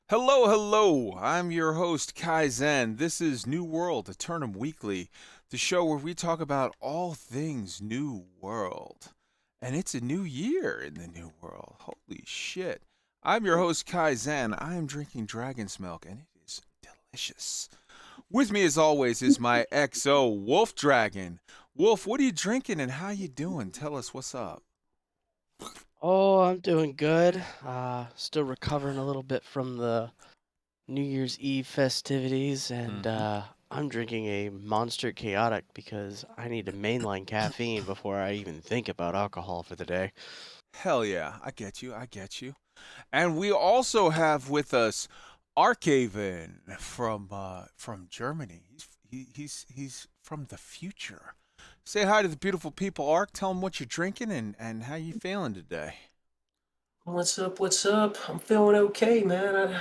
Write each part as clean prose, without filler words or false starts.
Hello, hello. I'm your host, Kai Zen. This is New World, Aeternum Weekly, the show where we talk about all things New World. And it's a new year in the New World. Holy shit. I'm your host, Kai Zen. I am drinking dragon's milk, and it is delicious. With me, as always, is my XO, Wolf Dragon. Wolf, what are you drinking and how you doing? Tell us what's up. Oh, I'm doing good. Still recovering a little bit from the New Year's Eve festivities, and Mm-hmm. I'm drinking a Monster Chaotic because I need to mainline caffeine before I even think about alcohol for the day. Hell yeah, I get you, I get you. And we also have with us ARKHAVEN from Germany. He's from the future. Say hi to the beautiful people, Ark. Tell them what you're drinking and how you feeling today. What's up? What's up? I'm feeling okay, man.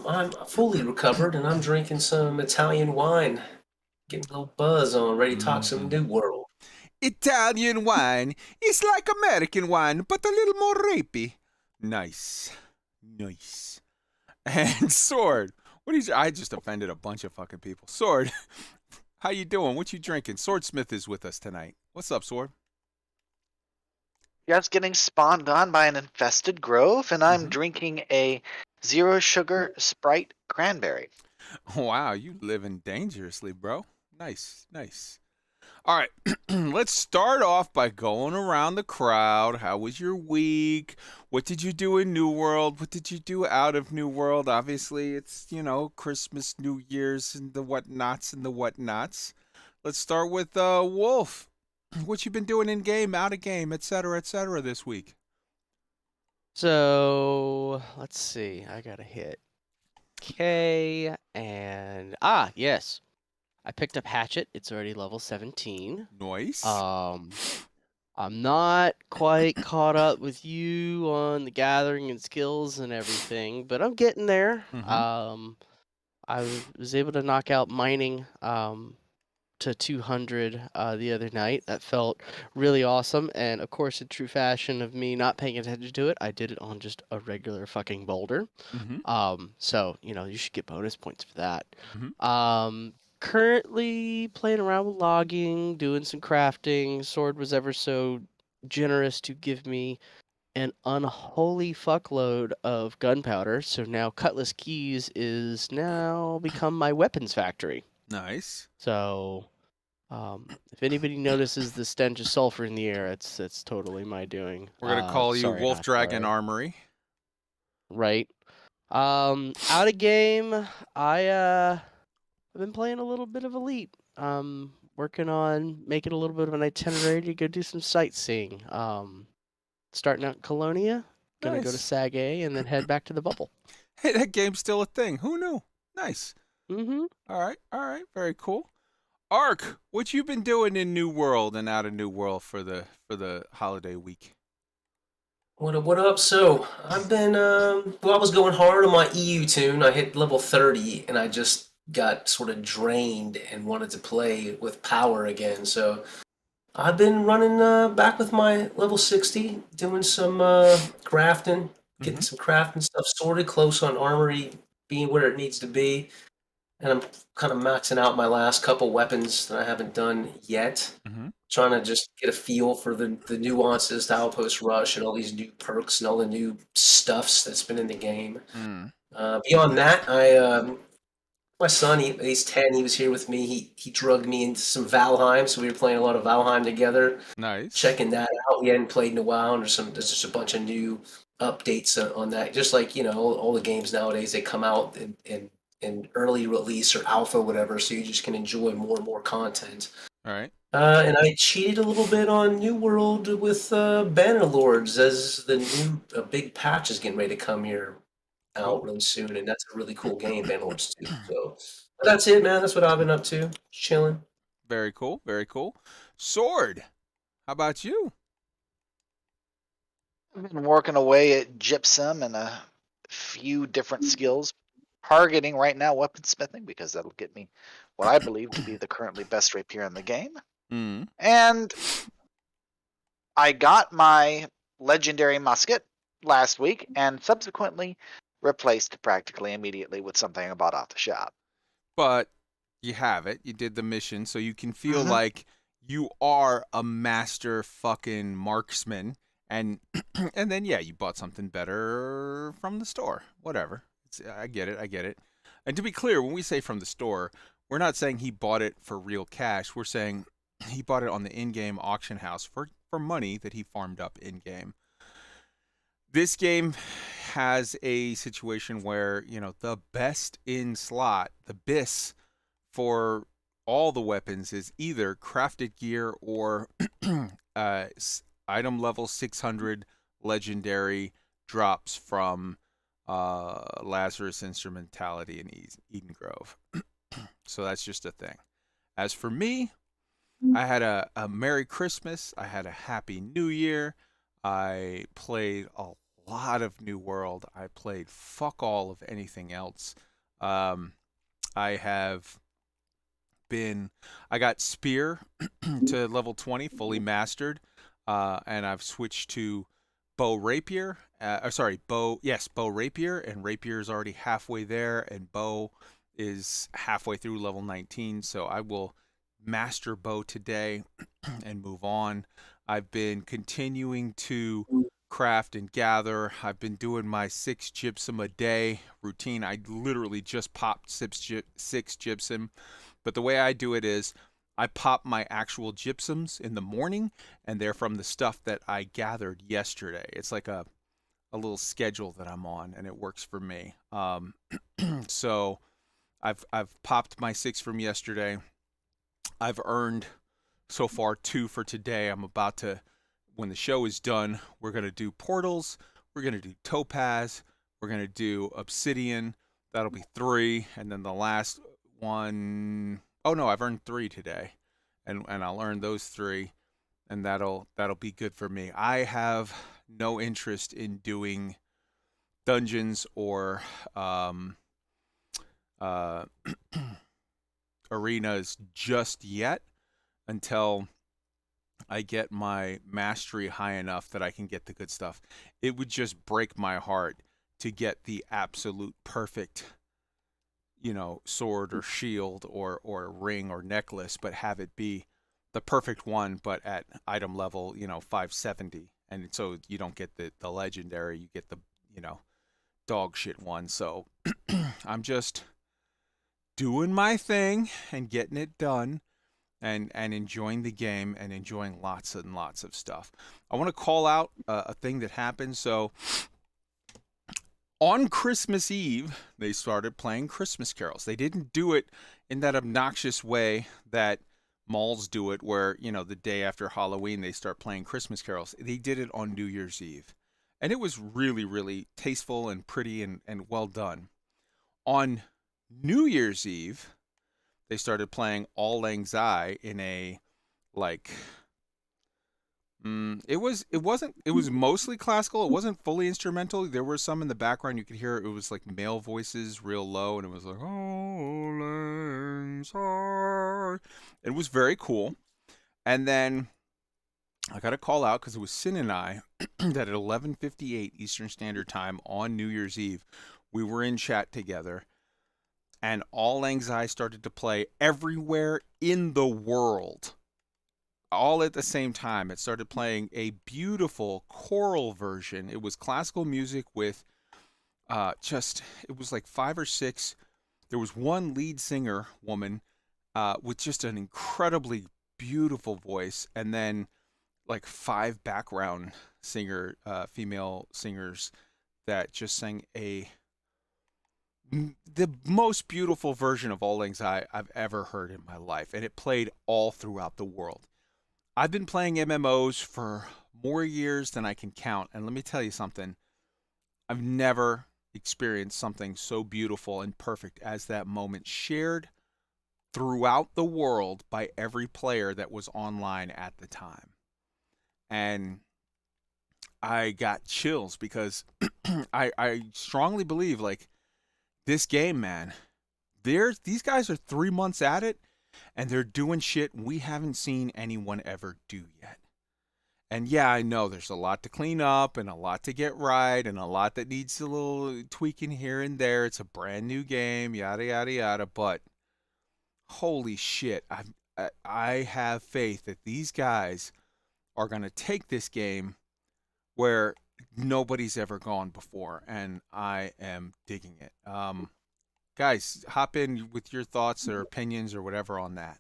I'm fully recovered, and I'm drinking some Italian wine, getting a little buzz on, ready to talk some Mm. New World. Italian wine. It's like American wine, but a little more rapey. Nice, nice. And Sword. What is? I just offended a bunch of fucking people. Sword. How you doing? What you drinking? Swordsmith is with us tonight. What's up, Sword? Just getting spawned on by an infested grove, and I'm Mhm. drinking a zero sugar Sprite cranberry. Wow, you living dangerously, bro. Nice, nice. All right, let's start off by going around the crowd. How was your week? What did you do in New World? What did you do out of New World? Obviously, it's, Christmas, New Year's, and the whatnots and the whatnots. Let's start with Wolf. What you been doing in game, out of game, etc., this week? So, let's see. I gotta hit K, and yes, I picked up Hatchet. It's already level 17. Nice. Um, I'm not quite caught up with you on the gathering and skills and everything, but I'm getting there. Mm-hmm. I was able to knock out mining to 200 the other night. That felt really awesome, and of course, in true fashion of me not paying attention to it, I did it on just a regular fucking boulder. Mm-hmm. So you should get bonus points for that. Mm-hmm. Currently playing around with logging, doing some crafting. Sword was ever so generous to give me an unholy fuckload of gunpowder, so now Cutlass Keys is now become my weapons factory. Nice. So, if anybody notices the stench of sulfur in the air, it's totally my doing. We're gonna call you Sorry, Wolf not Dragon sorry. Armory. Right. Out of game, I've been playing a little bit of Elite. Working on making a little bit of an itinerary to go do some sightseeing. Starting out in Colonia, gonna go to Nice. Sag A and then head back to the bubble. Hey, that game's still a thing. Who knew? Nice. Mm-hmm. All right. All right. Very cool. Ark, what you been doing in New World and out of New World for the holiday week? What up? What up? So I've been I was going hard on my EU tune. I hit level 30, and I just got sort of drained and wanted to play with power again. So I've been running back with my level 60, doing some crafting, getting Mm-hmm. some crafting stuff sorted, close on armory being where it needs to be. And I'm kind of maxing out my last couple weapons that I haven't done yet. Mm-hmm. Trying to just get a feel for the nuances to Outpost Rush and all these new perks and all the new stuffs that's been in the game. Mm. Beyond that, my son, he's 10. He was here with me. He drugged me into some Valheim, so we were playing a lot of Valheim together. Nice. Checking that out. We hadn't played in a while, and there's just a bunch of new updates on that. Just like all the games nowadays, they come out in early release or alpha, whatever, so you just can enjoy more and more content. All right. And I cheated a little bit on New World with Bannerlords as the new big patch is getting ready to come here out Cool. really soon, and that's a really cool game, Bannerlords 2. So but that's it, man. That's what I've been up to. Chilling. Very cool. Very cool. Sword. How about you? I've been working away at gypsum and a few different skills, targeting right now weaponsmithing because that'll get me what I believe to be the currently best rapier in the game. Mm. And I got my legendary musket last week, and subsequently replaced practically immediately with something I bought off the shop. But you have it. You did the mission, so you can feel Mhm. like you are a master fucking marksman. And and then yeah, you bought something better from the store. Whatever. I get it. I get it. And to be clear, when we say from the store, we're not saying he bought it for real cash. We're saying he bought it on the in-game auction house for money that he farmed up in-game. This game has a situation where, you know, the best in slot, the BIS for all the weapons is either crafted gear or item level 600 legendary drops from Lazarus Instrumentality in Eden Grove. So that's just a thing. As for me, I had a Merry Christmas. I had a Happy New Year. I played a lot of New World. I played fuck all of anything else. I have been, I got Spear to level 20, fully mastered, and I've switched to Bow Rapier. Bow Rapier, and Rapier is already halfway there, and Bow is halfway through level 19, so I will master Bow today and move on. I've been continuing to craft and gather. I've been doing my 6 gypsum a day routine. I literally just popped 6 gypsum, but the way I do it is I pop my actual gypsums in the morning, and they're from the stuff that I gathered yesterday. It's like a little schedule that I'm on, and it works for me. So I've popped my 6 from yesterday. I've earned so far 2 for today. I'm about to, when the show is done, we're going to do portals, we're going to do topaz, we're going to do obsidian. That'll be 3, and then the last one, oh no, I've earned 3 today, and I'll earn those 3, and that'll be good for me. I have no interest in doing dungeons or arenas just yet until I get my mastery high enough that I can get the good stuff. It would just break my heart to get the absolute perfect, you know, sword or shield or ring or necklace, but have it be the perfect one, but at item level, you know, 570. And so you don't get the legendary, you get the, you know, dog shit one. So I'm just doing my thing and getting it done, and enjoying the game and enjoying lots and lots of stuff. I want to call out a thing that happened. So on Christmas Eve, they started playing Christmas carols. They didn't do it in that obnoxious way that malls do it, where, you know, the day after Halloween they start playing Christmas carols. They did it on New Year's Eve, and it was really, really tasteful and pretty and well done. On New Year's Eve, they started playing Auld Lang Syne in a, like, it was mostly classical. It wasn't fully instrumental. There were some in the background you could hear. It was like male voices real low, and it was like Auld Lang Syne. It was very cool. And then I got a call out because it was Sin and I that at 11:58 Eastern Standard Time on New Year's Eve, we were in chat together, and Auld Lang Syne started to play everywhere in the world, all at the same time. It started playing a beautiful choral version. It was classical music with it was like 5 or 6. There was one lead singer woman with just an incredibly beautiful voice, and then like 5 background female singers that just sang the most beautiful version of Auld Lang Syne I've ever heard in my life, and it played all throughout the world. I've been playing MMOs for more years than I can count, and let me tell you something. I've never experienced something so beautiful and perfect as that moment, shared throughout the world by every player that was online at the time. And I got chills because I strongly believe, like, this game, man, these guys are 3 months at it, and they're doing shit we haven't seen anyone ever do yet. And yeah, I know there's a lot to clean up and a lot to get right and a lot that needs a little tweaking here and there. It's a brand new game, yada yada yada. But holy shit, I have faith that these guys are gonna take this game where nobody's ever gone before, and I am digging it. Guys, hop in with your thoughts or opinions or whatever on that.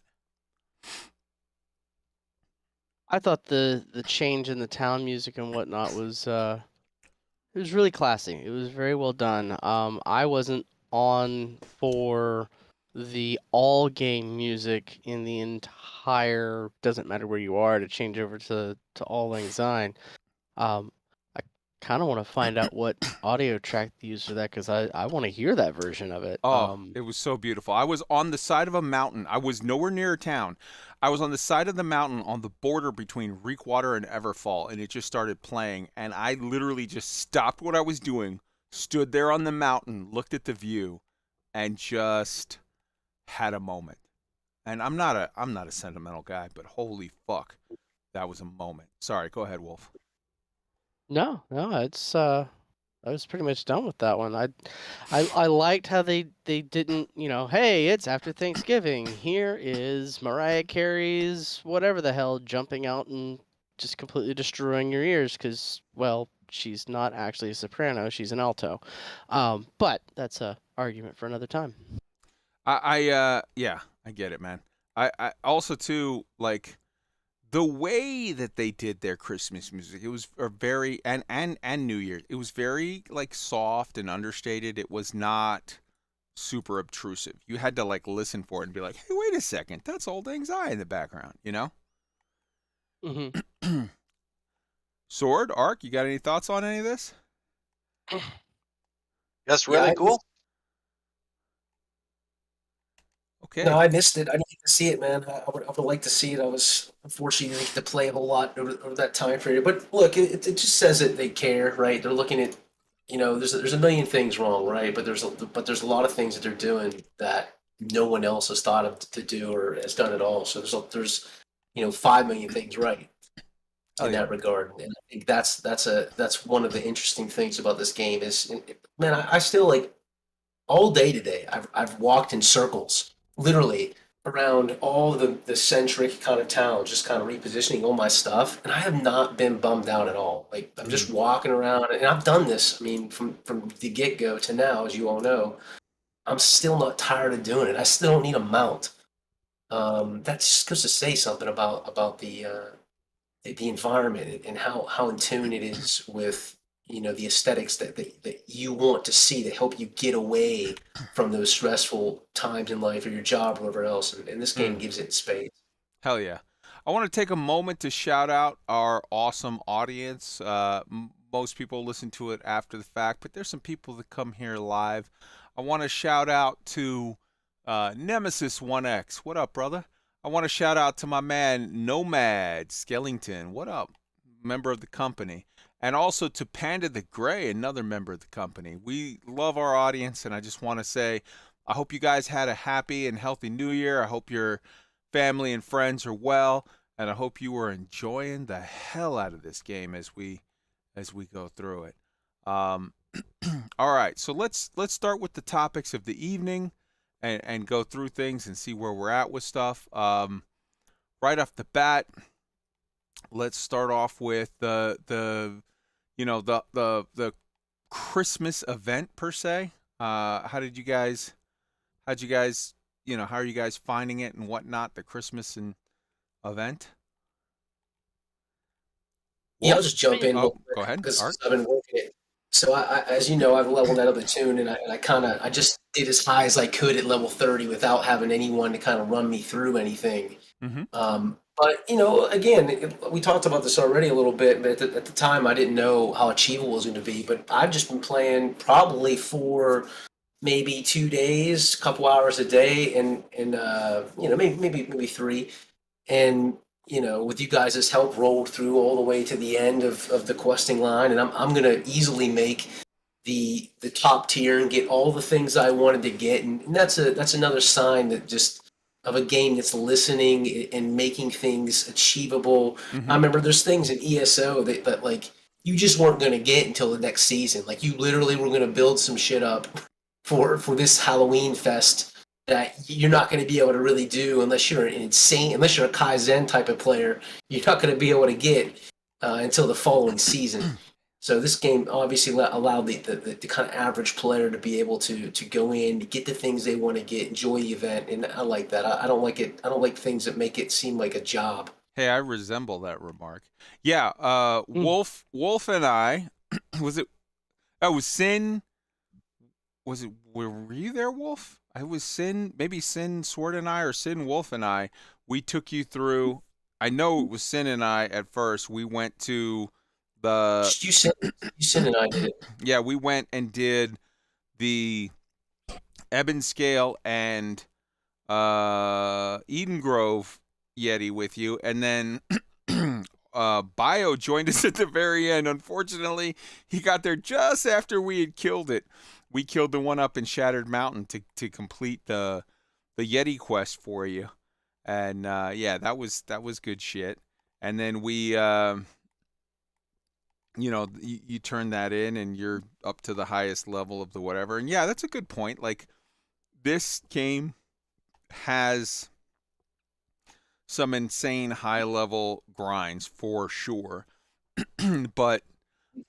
I thought the change in the town music and whatnot was it was really classy. It was very well done. I wasn't on for the all game music in the entire, doesn't matter where you are, to change over to All Lang Syne. I kind of want to find out what audio track they used for that, because I want to hear that version of it. Oh, it was so beautiful. I was on the side of a mountain. I was nowhere near a town. I was on the side of the mountain on the border between Reekwater and Everfall, and it just started playing. And I literally just stopped what I was doing, stood there on the mountain, looked at the view, and just had a moment. And I'm not a sentimental guy, but holy fuck, that was a moment. Sorry, go ahead, Wolf. No, it's I was pretty much done with that one. I liked how they didn't, hey, it's after Thanksgiving. Here is Mariah Carey's whatever the hell jumping out and just completely destroying your ears, because, well, she's not actually a soprano, she's an alto. But that's a argument for another time. Yeah, I get it, man. I also too, like, the way that they did their Christmas music, it was a very and New Year's, it was very like soft and understated. It was not super obtrusive. You had to like listen for it and be like, hey, wait a second, that's Old Lang Syne in the background, you know? Mm-hmm. Sword, Ark, you got any thoughts on any of this? That's really cool. Okay. No, I missed it. I didn't get to see it, man. I would like to see it. I was unfortunately didn't get to play a whole lot over that time period. But look, it just says that they care, right? They're looking at, there's a million things wrong, right? But there's a lot of things that they're doing that no one else has thought of to do or has done at all. So there's 5 million things right in that regard. And I think that's one of the interesting things about this game is, man, I still like all day today. I've walked in circles, literally around all the centric kind of towns, just kind of repositioning all my stuff, and I have not been bummed out at all. Like, I'm just walking around, and I've done this. I mean, from the get go to now, as you all know, I'm still not tired of doing it. I still don't need a mount. That just goes to say something about the environment and how in tune it is with the aesthetics that you want to see that help you get away from those stressful times in life or your job or whatever else. And this game gives it space. Hell yeah. I want to take a moment to shout out our awesome audience. Most people listen to it after the fact, but there's some people that come here live. I want to shout out to Nemesis 1X. What up, brother? I want to shout out to my man Nomad Skellington. What up? Member of the company. And also to Panda the Gray, another member of the company. We love our audience, and I just want to say, I hope you guys had a happy and healthy New Year. I hope your family and friends are well, and I hope you are enjoying the hell out of this game as we go through it. All right, so let's start with the topics of the evening, and go through things and see where we're at with stuff. Right off the bat, let's start off with the Christmas event per se. How are you guys finding it and whatnot, the Christmas event? Yeah, I'll just jump in. Go ahead. Because Art? I've been working it. So as you know, I've leveled out of the tune, and I just did as high as I could at level 30 without having anyone to kind of run me through anything. Mm-hmm. But again, we talked about this already a little bit, but at the time I didn't know how achievable it was going to be. But I've just been playing probably for maybe 2 days, a couple hours a day, and maybe 3, and with you guys' help, rolled through all the way to the end of the questing line, and I'm gonna easily make the top tier and get all the things I wanted to get, and that's another sign that just of a game that's listening and making things achievable. I remember there's things in ESO that like you just weren't going to get until the next season. Like you literally were going to build some shit up for this Halloween fest that you're not going to be able to really do unless you're unless you're a Kaizen type of player. You're not going to be able to get until the following season. So this game obviously allowed the kind of average player to be able to go in, get the things they want to get, enjoy the event, and I like that. I don't like it. I don't like things that make it seem like a job. Hey, I resemble that remark. Yeah, Wolf and I, was it Sin? Were you there, Wolf? I was Sin, maybe Sin, Sword and I, or Sin, Wolf and I. We took you through, I know it was Sin and I at first. We went to the... You Sin and I did it. Yeah, we went and did the Ebon Scale and Eden Grove Yeti with you, and then Bio joined us at the very end. Unfortunately, he got there just after we had killed it. We killed the one up in Shattered Mountain to complete the Yeti quest for you, and yeah, that was good shit. And then we, you turn that in, and you're up to the highest level of the whatever. And yeah, that's a good point. Like, this game has some insane high-level grinds for sure. But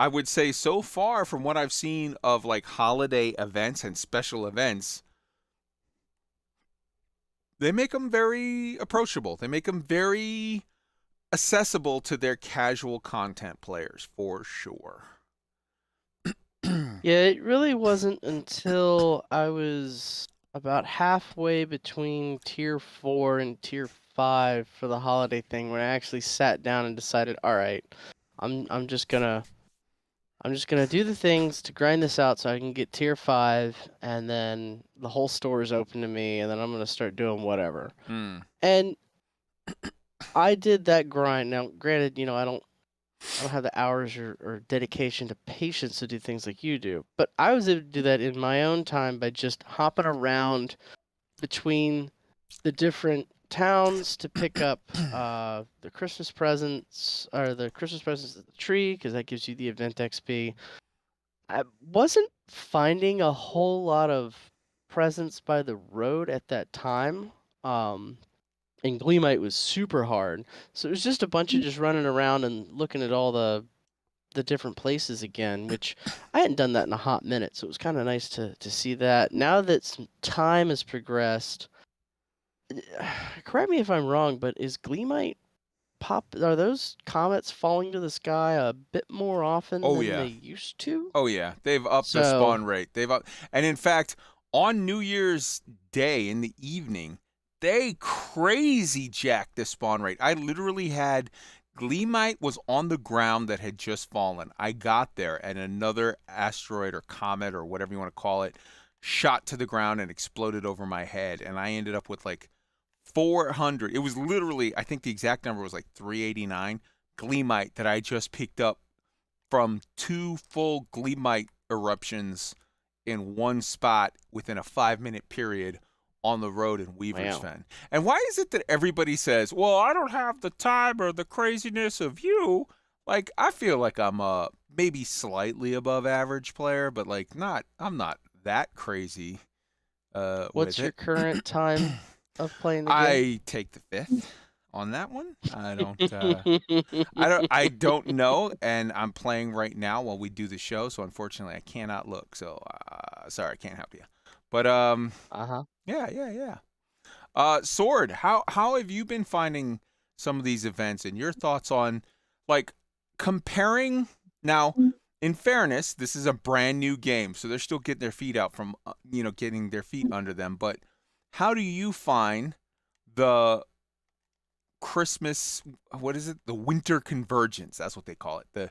I would say so far from what I've seen of like holiday events and special events, they make them very approachable. They make them very accessible to their casual content players for sure. Yeah, it really wasn't until I was about halfway between tier 4 and tier 5 for the holiday thing when I actually sat down and decided, all right, I'm just gonna do the things to grind this out so I can get tier 5, and then the whole store is open to me, and then I'm gonna start doing whatever. And I did that grind. Now, granted, I don't have the hours or dedication to patience to do things like you do, but I was able to do that in my own time by just hopping around between the different towns to pick up the Christmas presents, or the Christmas presents at the tree, because that gives you the event XP. I wasn't finding a whole lot of presents by the road at that time. And Gleamite was super hard, so it was just a bunch of just running around and looking at all the different places again, which I hadn't done that in a hot minute, so it was kind of nice to see that. Now that some time has progressed, correct me if I'm wrong, but is Gleamite are those comets falling to the sky a bit more often than they used to? Oh yeah, they've upped the spawn rate. And in fact, on New Year's Day in the evening, they crazy jacked the spawn rate. I literally had Gleamite was on the ground that had just fallen. I got there, and another asteroid or comet or whatever you want to call it shot to the ground and exploded over my head, and I ended up with like 400. It was literally, I think the exact number was like 389 Gleamite that I just picked up from 2 full Gleamite eruptions in one spot within a 5-minute period on the road in Weaver's Fen. And why is it that everybody says, well, I don't have the time or the craziness of you? Like, I feel like I'm a maybe slightly above average player, but like I'm not that crazy. What's your current time of playing the game? I take the 5th on that one. I don't know, and I'm playing right now while we do the show, so unfortunately I cannot look. So sorry, I can't help you. But yeah. Sword, how have you been finding some of these events, and your thoughts on like comparing? Now, in fairness, this is a brand new game, so they're still getting their feet out from getting their feet under them. But how do you find the Christmas, what is it? The Winter Convergence, that's what they call it. The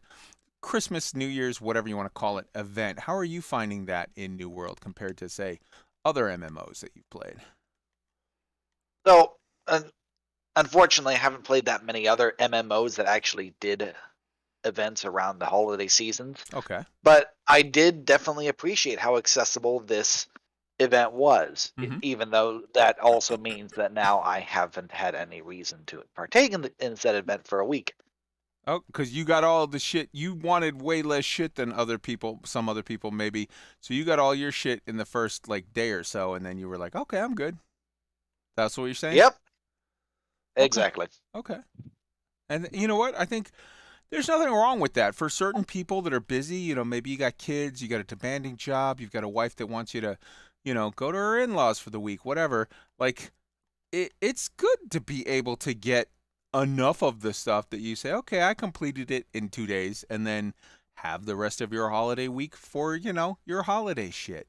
Christmas, New Year's, whatever you want to call it, event. How are you finding that in New World compared to, say, other MMOs that you've played? So, unfortunately, I haven't played that many other MMOs that actually did events around the holiday seasons. Okay. But I did definitely appreciate how accessible this event was, Mhm. even though that also means that now I haven't had any reason to partake in said event for a week. Oh, because you got all the shit. You wanted way less shit than other people, some other people maybe. So you got all your shit in the first like day or so, and then you were like, okay, I'm good. That's what you're saying? Yep, Okay. exactly. Okay. And you know what? I think there's nothing wrong with that. For certain people that are busy, you know, maybe you got kids, you got a demanding job, you've got a wife that wants you to, you know, go to her in-laws for the week, whatever. Like, it's good to be able to get enough of the stuff that you say, okay, I completed it in 2 days, and then have the rest of your holiday week for, you know, your holiday shit.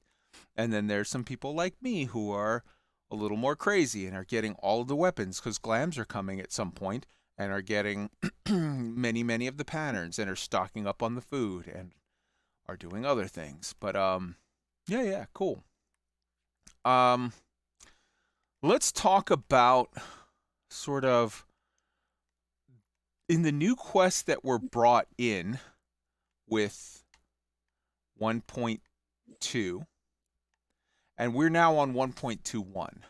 And then there's some people like me who are a little more crazy and are getting all of the weapons because glams are coming at some point and are getting many of the patterns and are stocking up on the food and are doing other things. But yeah, cool. Let's talk about sort of in the new quests that were brought in with 1.2, and we're now on 1.21.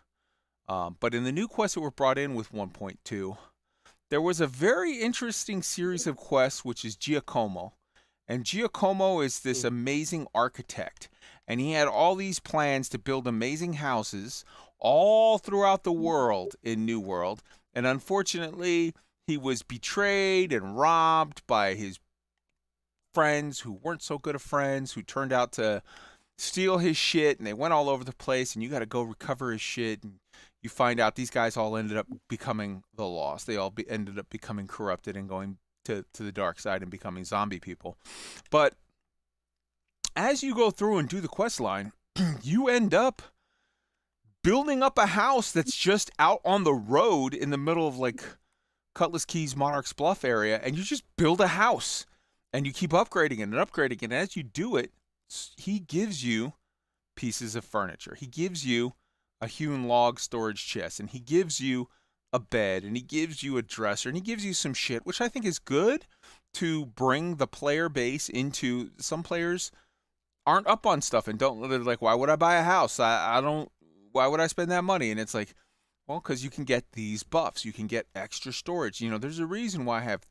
But in the new quests that were brought in with 1.2, there was a very interesting series of quests, which is Giacomo. And Giacomo is this amazing architect. And he had all these plans to build amazing houses all throughout the world in New World. And unfortunately, he was betrayed and robbed by his friends who weren't so good of friends, who turned out to steal his shit, and they went all over the place, and you got to go recover his shit. And you find out these guys all ended up becoming the Lost. They all ended up becoming corrupted and going to the dark side and becoming zombie people. But as you go through and do the quest line, you end up building up a house that's just out on the road in the middle of like Cutlass Keys, Monarch's Bluff area, and you just build a house and you keep upgrading it and upgrading it. And as you do it, he gives you pieces of furniture. He gives you a hewn log storage chest, and he gives you a bed, and he gives you a dresser, and he gives you some shit, which I think is good to bring the player base into. Some players aren't up on stuff and don't, they're like, why would I buy a house? I don't, why would I spend that money? And it's like, well, because you can get these buffs. You can get extra storage. You know, there's a reason why I have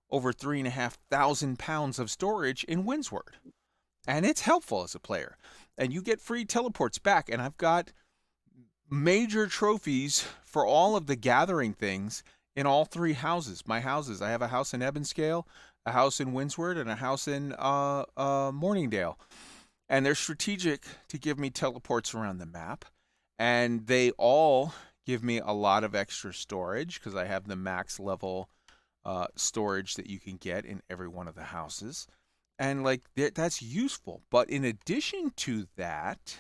over 3,500 pounds of storage in Windsward. And it's helpful as a player. And you get free teleports back. And I've got major trophies for all of the gathering things in all three houses. My houses. I have a house in Ebonscale, a house in Windsward, and a house in Morningdale. And they're strategic to give me teleports around the map. And they all give me a lot of extra storage because I have the max level storage that you can get in every one of the houses. And like that's useful. But in addition to that,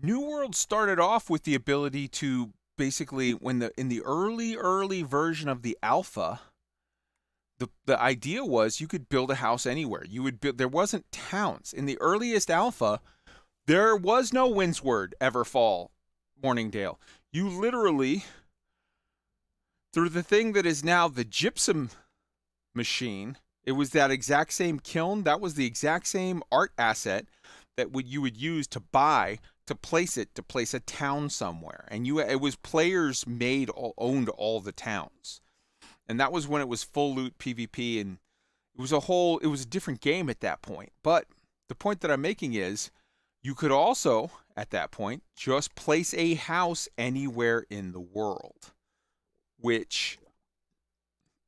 New World started off with the ability to basically, in the early version of the alpha, the idea was you could build a house anywhere. You would build, there wasn't towns. In the earliest alpha, there was no Windsward, Everfall, Morningdale. You literally, through the thing that is now the gypsum machine, it was that exact same kiln. That was the exact same art asset that you would use to buy to place a town somewhere. And it was players owned all the towns. And that was when it was full loot PvP, and it was a different game at that point. But the point that I'm making is you could also, at that point, just place a house anywhere in the world. Which,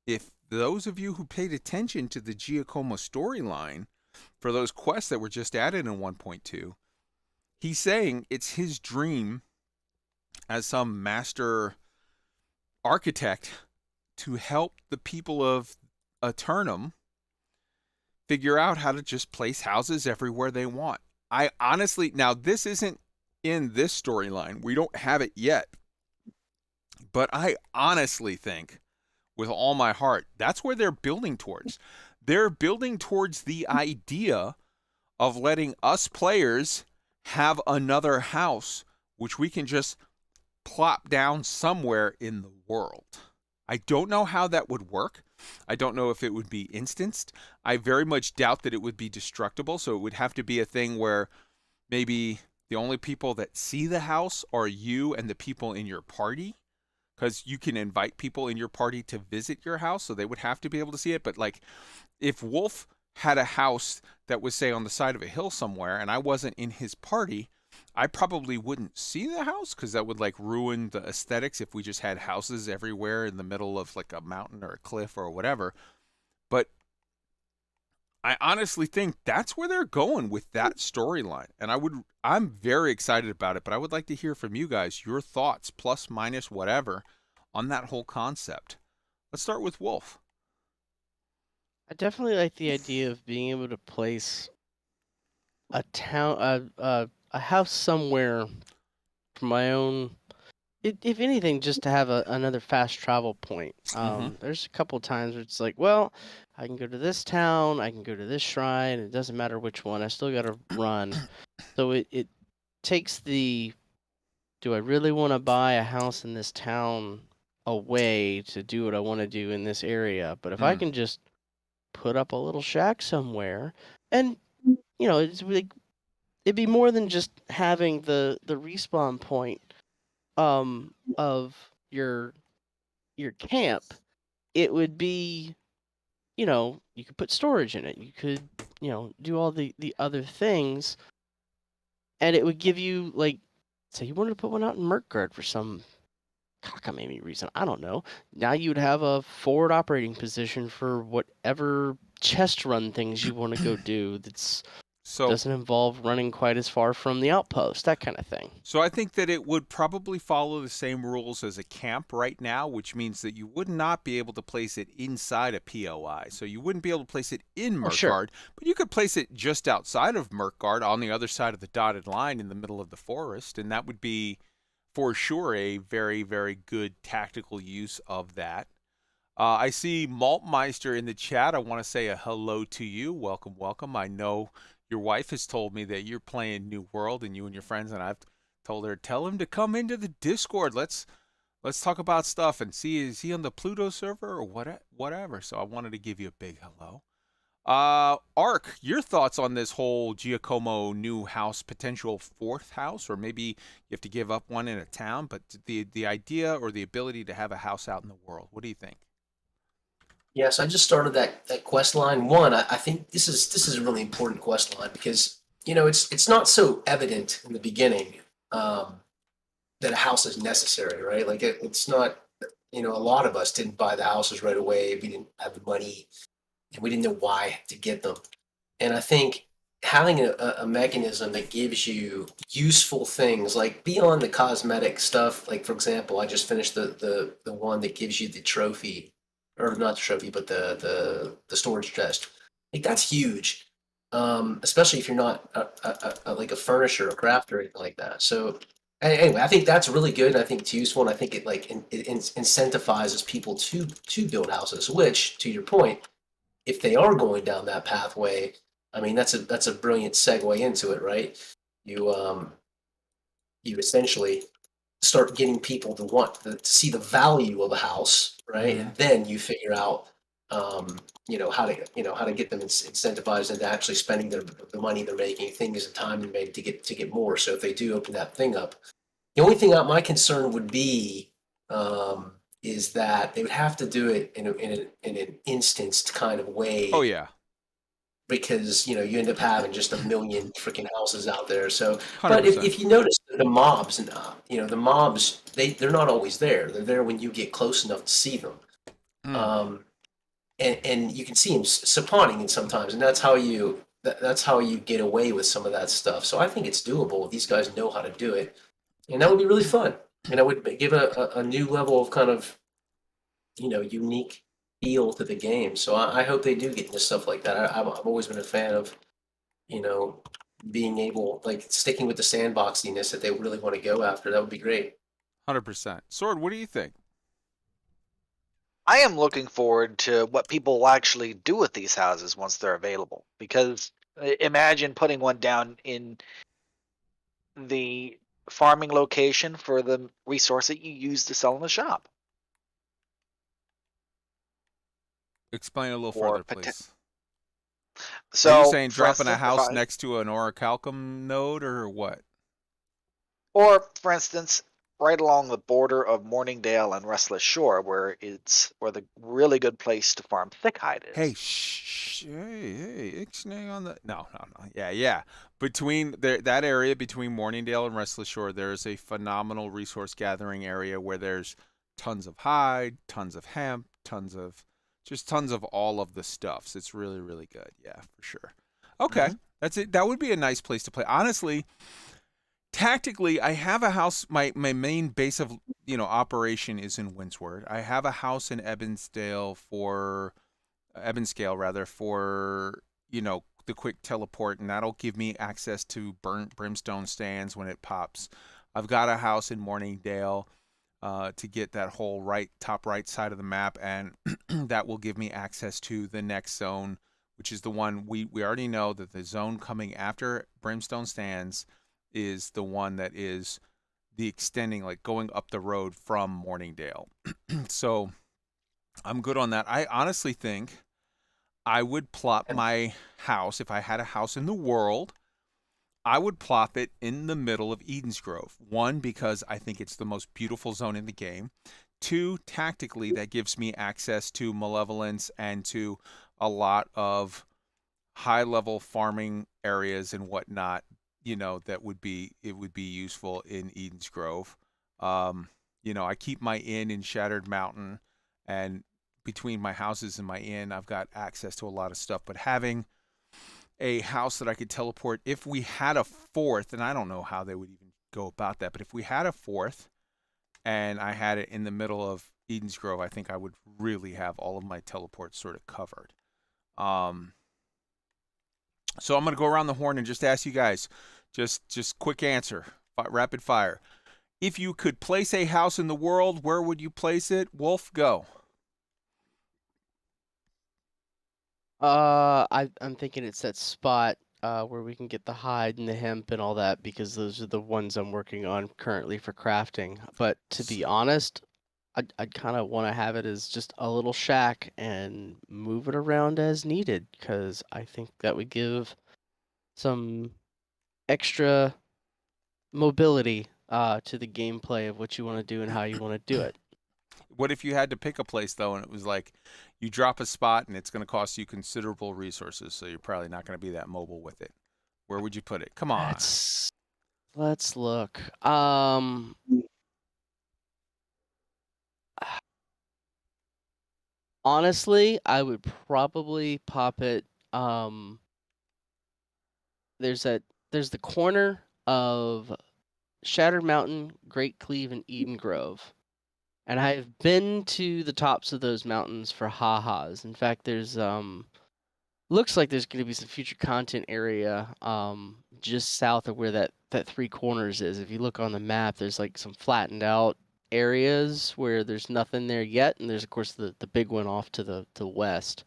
if those of you who paid attention to the Giacomo storyline for those quests that were just added in 1.2, he's saying it's his dream as some master architect to help the people of Aeternum figure out how to just place houses everywhere they want. I honestly, now this isn't in this storyline. We don't have it yet. But I honestly think, with all my heart, that's where they're building towards. They're building towards the idea of letting us players have another house, which we can just plop down somewhere in the world. I don't know how that would work. I don't know if it would be instanced. I very much doubt that it would be destructible. So it would have to be a thing where maybe the only people that see the house are you and the people in your party, because you can invite people in your party to visit your house, so they would have to be able to see it. But like, if Wolf had a house that was, say, on the side of a hill somewhere, and I wasn't in his party, I probably wouldn't see the house because that would like ruin the aesthetics if we just had houses everywhere in the middle of like a mountain or a cliff or whatever. But I honestly think that's where they're going with that storyline. And I'm very excited about it, but I would like to hear from you guys, your thoughts, plus, minus, whatever, on that whole concept. Let's start with Wolf. I definitely like the idea of being able to place a house somewhere for my own. If anything, just to have another fast travel point. There's a couple times where it's like, well, I can go to this town, I can go to this shrine. It doesn't matter which one. I still got to run. So it takes the, do I really want to buy a house in this town away to do what I want to do in this area? But if I can just put up a little shack somewhere, and it's like, it'd be more than just having the respawn point of your camp. It would be, you could put storage in it. You could, do all the other things, and it would give you, like, say you wanted to put one out in Merkgard for some cockamamie reason. I don't know. Now you would have a forward operating position for whatever chest run things you want to go do. That's doesn't involve running quite as far from the outpost, that kind of thing. So I think that it would probably follow the same rules as a camp right now, which means that you would not be able to place it inside a POI. So you wouldn't be able to place it in Merkgard, sure. But you could place it just outside of Merkgard on the other side of the dotted line in the middle of the forest, and that would be for sure a very, very good tactical use of that. I see Maltmeister in the chat. I want to say a hello to you. Welcome, welcome. I know your wife has told me that you're playing New World, and you and your friends, and I've told her, tell him to come into the Discord. Let's talk about stuff and see, is he on the Pluto server or whatever. So I wanted to give you a big hello. Ark, your thoughts on this whole Giacomo new house, potential fourth house, or maybe you have to give up one in a town, but the idea or the ability to have a house out in the world. What do you think? Yes, I just started that quest line. One, I think this is a really important quest line because it's not so evident in the beginning that a house is necessary, right? Like it's not. A lot of us didn't buy the houses right away. We didn't have the money, and we didn't know why to get them. And I think having a mechanism that gives you useful things, like beyond the cosmetic stuff, like for example, I just finished the one that gives you the trophy, or not the trophy, but the storage chest. Like that's huge, especially if you're not like a furnisher or crafter or anything like that. So anyway, I think that's really good. And I think it's useful, and I think it incentivizes people to build houses. Which, to your point, if they are going down that pathway, I mean that's a brilliant segue into it, right? You essentially start getting people to want to see the value of a house, right? And then you figure out how to get them incentivized into actually spending the money they're making, things and time they're making to get more. So if they do open that thing up, the only thing that my concern would be is that they would have to do it in an instanced kind of way. Oh yeah. Because you end up having just a million freaking houses out there. So, 100%. but if you notice the mobs, and the mobs, they're not always there. They're there when you get close enough to see them, and you can see them spawning sometimes, and that's how you get away with some of that stuff. So I think it's doable. These guys know how to do it, and that would be really fun. And I would give a new level of kind of unique feel to the game. So I hope they do get into stuff like that. I've always been a fan of, being able, like, sticking with the sandboxiness that they really want to go after. That would be great. 100%. Sword, what do you think? I am looking forward to what people will actually do with these houses once they're available. Because imagine putting one down in the farming location for the resource that you use to sell in the shop. Explain a little or further, please. So, Are you saying for dropping a instance, house next to an orichalcum node or what? for instance, right along the border of Morningdale and Restless Shore, where the really good place to farm thick-hide is. Hey, shh, hey, ixnay on the... No. Yeah. Between that area between Morningdale and Restless Shore, there's a phenomenal resource gathering area where there's tons of hide, tons of hemp, tons of all of the stuffs. It's really, really good. Yeah, for sure. Okay, that's it. That would be a nice place to play. Honestly, tactically, I have a house. My main base of operation is in Windsward. I have a house in Evanscale for the quick teleport, and that'll give me access to burnt brimstone stands when it pops. I've got a house in Morningdale to get that whole top right side of the map, and that will give me access to the next zone, which is the one we already know that the zone coming after brimstone stands is the one that is the extending, like going up the road from Morningdale. So I'm good on that. I honestly think I would plop my house, if I had a house in the world, I would plop it in the middle of Eden's Grove. One, because I think it's the most beautiful zone in the game. Two, tactically, that gives me access to malevolence and to a lot of high-level farming areas and whatnot, that would be useful in Eden's Grove. I keep my inn in Shattered Mountain, and between my houses and my inn, I've got access to a lot of stuff. But having a house that I could teleport, if we had a fourth, and I don't know how they would even go about that, but if we had a fourth and I had it in the middle of Eden's Grove, I think I would really have all of my teleports sort of covered. So I'm going to go around the horn and just ask you guys, just quick answer, rapid fire. If you could place a house in the world, where would you place it? Wolf, go. I'm thinking it's that spot where we can get the hide and the hemp and all that, because those are the ones I'm working on currently for crafting. But to be honest, I'd kind of want to have it as just a little shack and move it around as needed, because I think that would give some extra mobility to the gameplay of what you want to do and how you want to do it. What if you had to pick a place, though, and it was like you drop a spot and it's going to cost you considerable resources, so you're probably not going to be that mobile with it? Where would you put it? Come on. Let's look. Honestly, I would probably pop it. There's the corner of Shattered Mountain, Great Cleave, and Eden Grove. And I have been to the tops of those mountains for ha-has. In fact, there's looks like there's going to be some future content area just south of where that three corners is. If you look on the map, there's like some flattened out areas where there's nothing there yet, and there's of course the big one off to the west.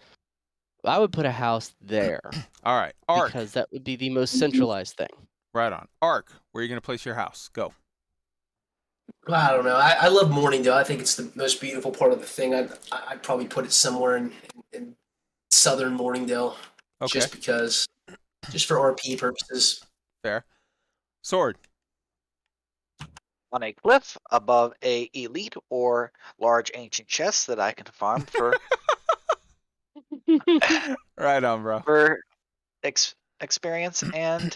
I would put a house there. All right, Ark, because that would be the most centralized thing. Right on. Ark, where are you going to place your house? Go. Well, I don't know. I love Morningdale. I think it's the most beautiful part of the thing. I'd probably put it somewhere in southern Morningdale, Okay. just for RP purposes. Fair. Sword. On a cliff above a elite or large ancient chest that I can farm for Right on, bro. for experience and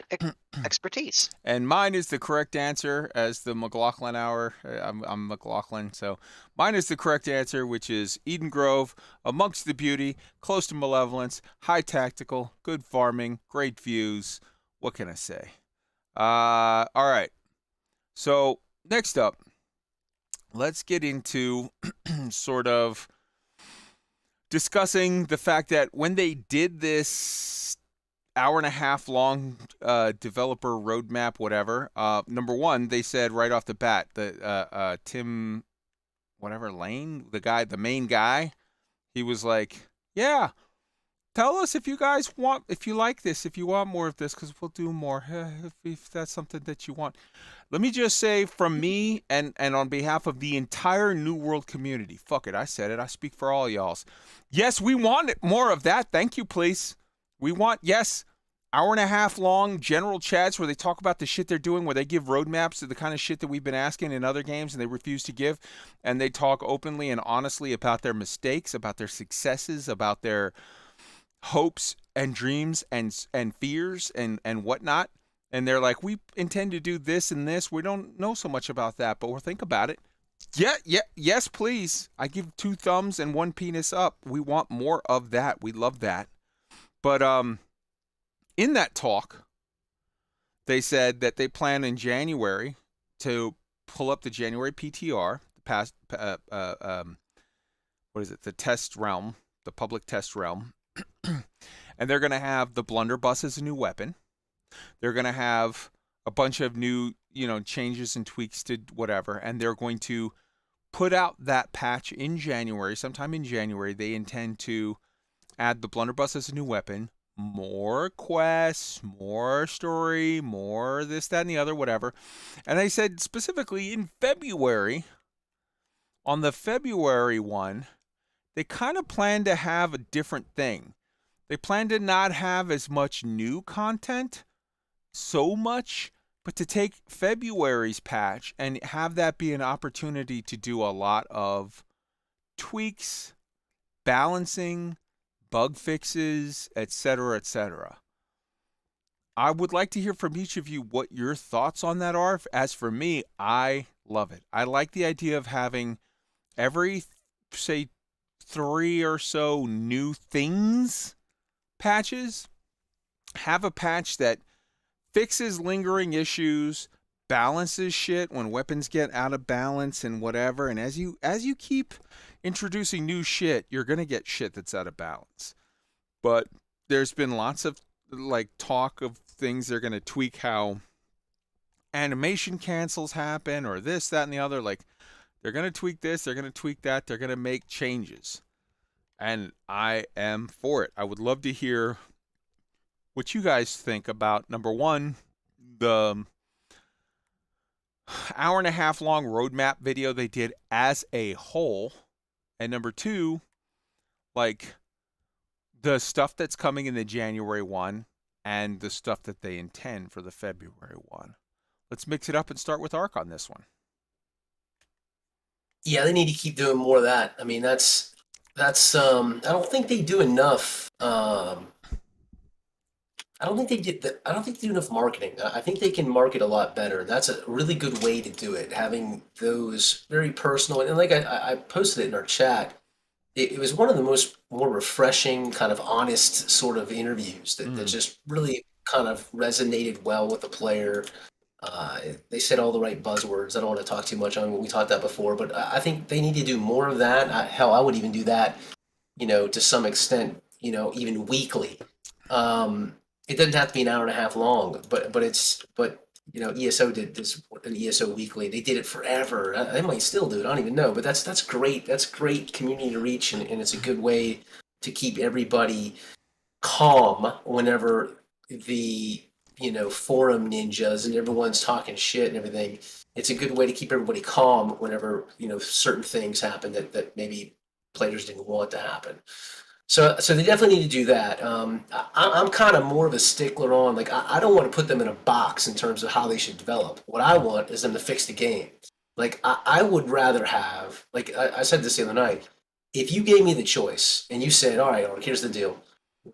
expertise. And mine is the correct answer as the McLaughlin hour. I'm McLaughlin, so mine is the correct answer, which is Eden Grove, amongst the beauty, close to malevolence, high tactical, good farming, great views. What can I say? All right. So next up, let's get into sort of discussing the fact that when they did this hour-and-a-half long developer roadmap, whatever, number one, they said right off the bat that Tim, whatever, Lane, the main guy, he was like, yeah, tell us if you guys want, if you like this, if you want more of this, because we'll do more if that's something that you want. Let me just say from me and on behalf of the entire New World community, fuck it, I said it, I speak for all y'alls. Yes, we want more of that. Thank you, please. We want, yes, hour-and-a-half long general chats where they talk about the shit they're doing, where they give roadmaps to the kind of shit that we've been asking in other games and they refuse to give, and they talk openly and honestly about their mistakes, about their successes, about their hopes and dreams and fears and whatnot. And they're like, we intend to do this and this. We don't know so much about that, but we'll think about it. Yeah, yes, please. I give 2 thumbs and 1 penis up. We want more of that. We love that. But in that talk, they said that they plan in January to pull up the January PTR, the past, what is it? The test realm, the public test realm, and they're going to have the blunderbuss as a new weapon. They're going to have a bunch of new, changes and tweaks to whatever, and they're going to put out that patch in January. Sometime in January, they intend to add the blunderbuss as a new weapon, more quests, more story, more this, that, and the other, whatever. And they said specifically in February, on the February one, they kind of plan to have a different thing. They plan to not have as much new content, so much, but to take February's patch and have that be an opportunity to do a lot of tweaks, balancing, bug fixes, etc., etc. I would like to hear from each of you what your thoughts on that are. As for me, I love it. I like the idea of having every, say, 3 or so new things patches. Have a patch that fixes lingering issues, balances shit when weapons get out of balance and whatever. And as you keep introducing new shit, you're going to get shit that's out of balance. But there's been lots of talk of things they're going to tweak, how animation cancels happen or this, that, and the other. Like, they're going to tweak this, they're going to tweak that, they're going to make changes. And I am for it. I would love to hear what you guys think about, number one, the hour-and-a-half long roadmap video they did as a whole, and number two, the stuff that's coming in the January one and the stuff that they intend for the February one. Let's mix it up and start with Ark on this one. Yeah, they need to keep doing more of that. I mean, that's I don't think they do enough. I don't think they do enough marketing. I think they can market a lot better. That's a really good way to do it. Having those very personal, and like I posted it in our chat. It was one of the more refreshing, kind of honest sort of interviews that just really kind of resonated well with the player. They said all the right buzzwords. I don't want to talk too much on what we talked about before, but I think they need to do more of that. Hell, I would even do that, to some extent, even weekly. It doesn't have to be an hour and a half long, but ESO did this, an ESO weekly. They did it forever. They might still do it. I don't even know, but that's great. That's great community to reach, and it's a good way to keep everybody calm whenever the forum ninjas and everyone's talking shit and everything. It's a good way to keep everybody calm whenever certain things happen that maybe players didn't want to happen. So they definitely need to do that. I'm kind of more of a stickler on, I don't want to put them in a box in terms of how they should develop. What I want is them to fix the game. I would rather have, I said this the other night, if you gave me the choice and you said, all right, Ark, here's the deal.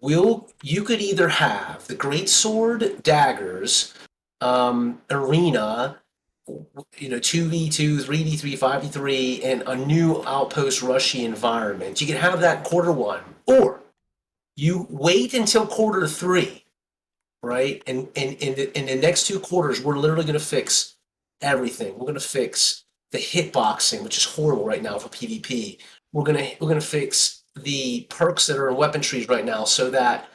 You could either have the Great Sword, daggers, arena, 2v2, 3v3, 5v3, and a new outpost rushy environment. You can have that in quarter one, or you wait until quarter three, right? And in the next 2 quarters, we're literally going to fix everything. We're going to fix the hitboxing, which is horrible right now for PvP. We're gonna fix the perks that are in weapon trees right now, so that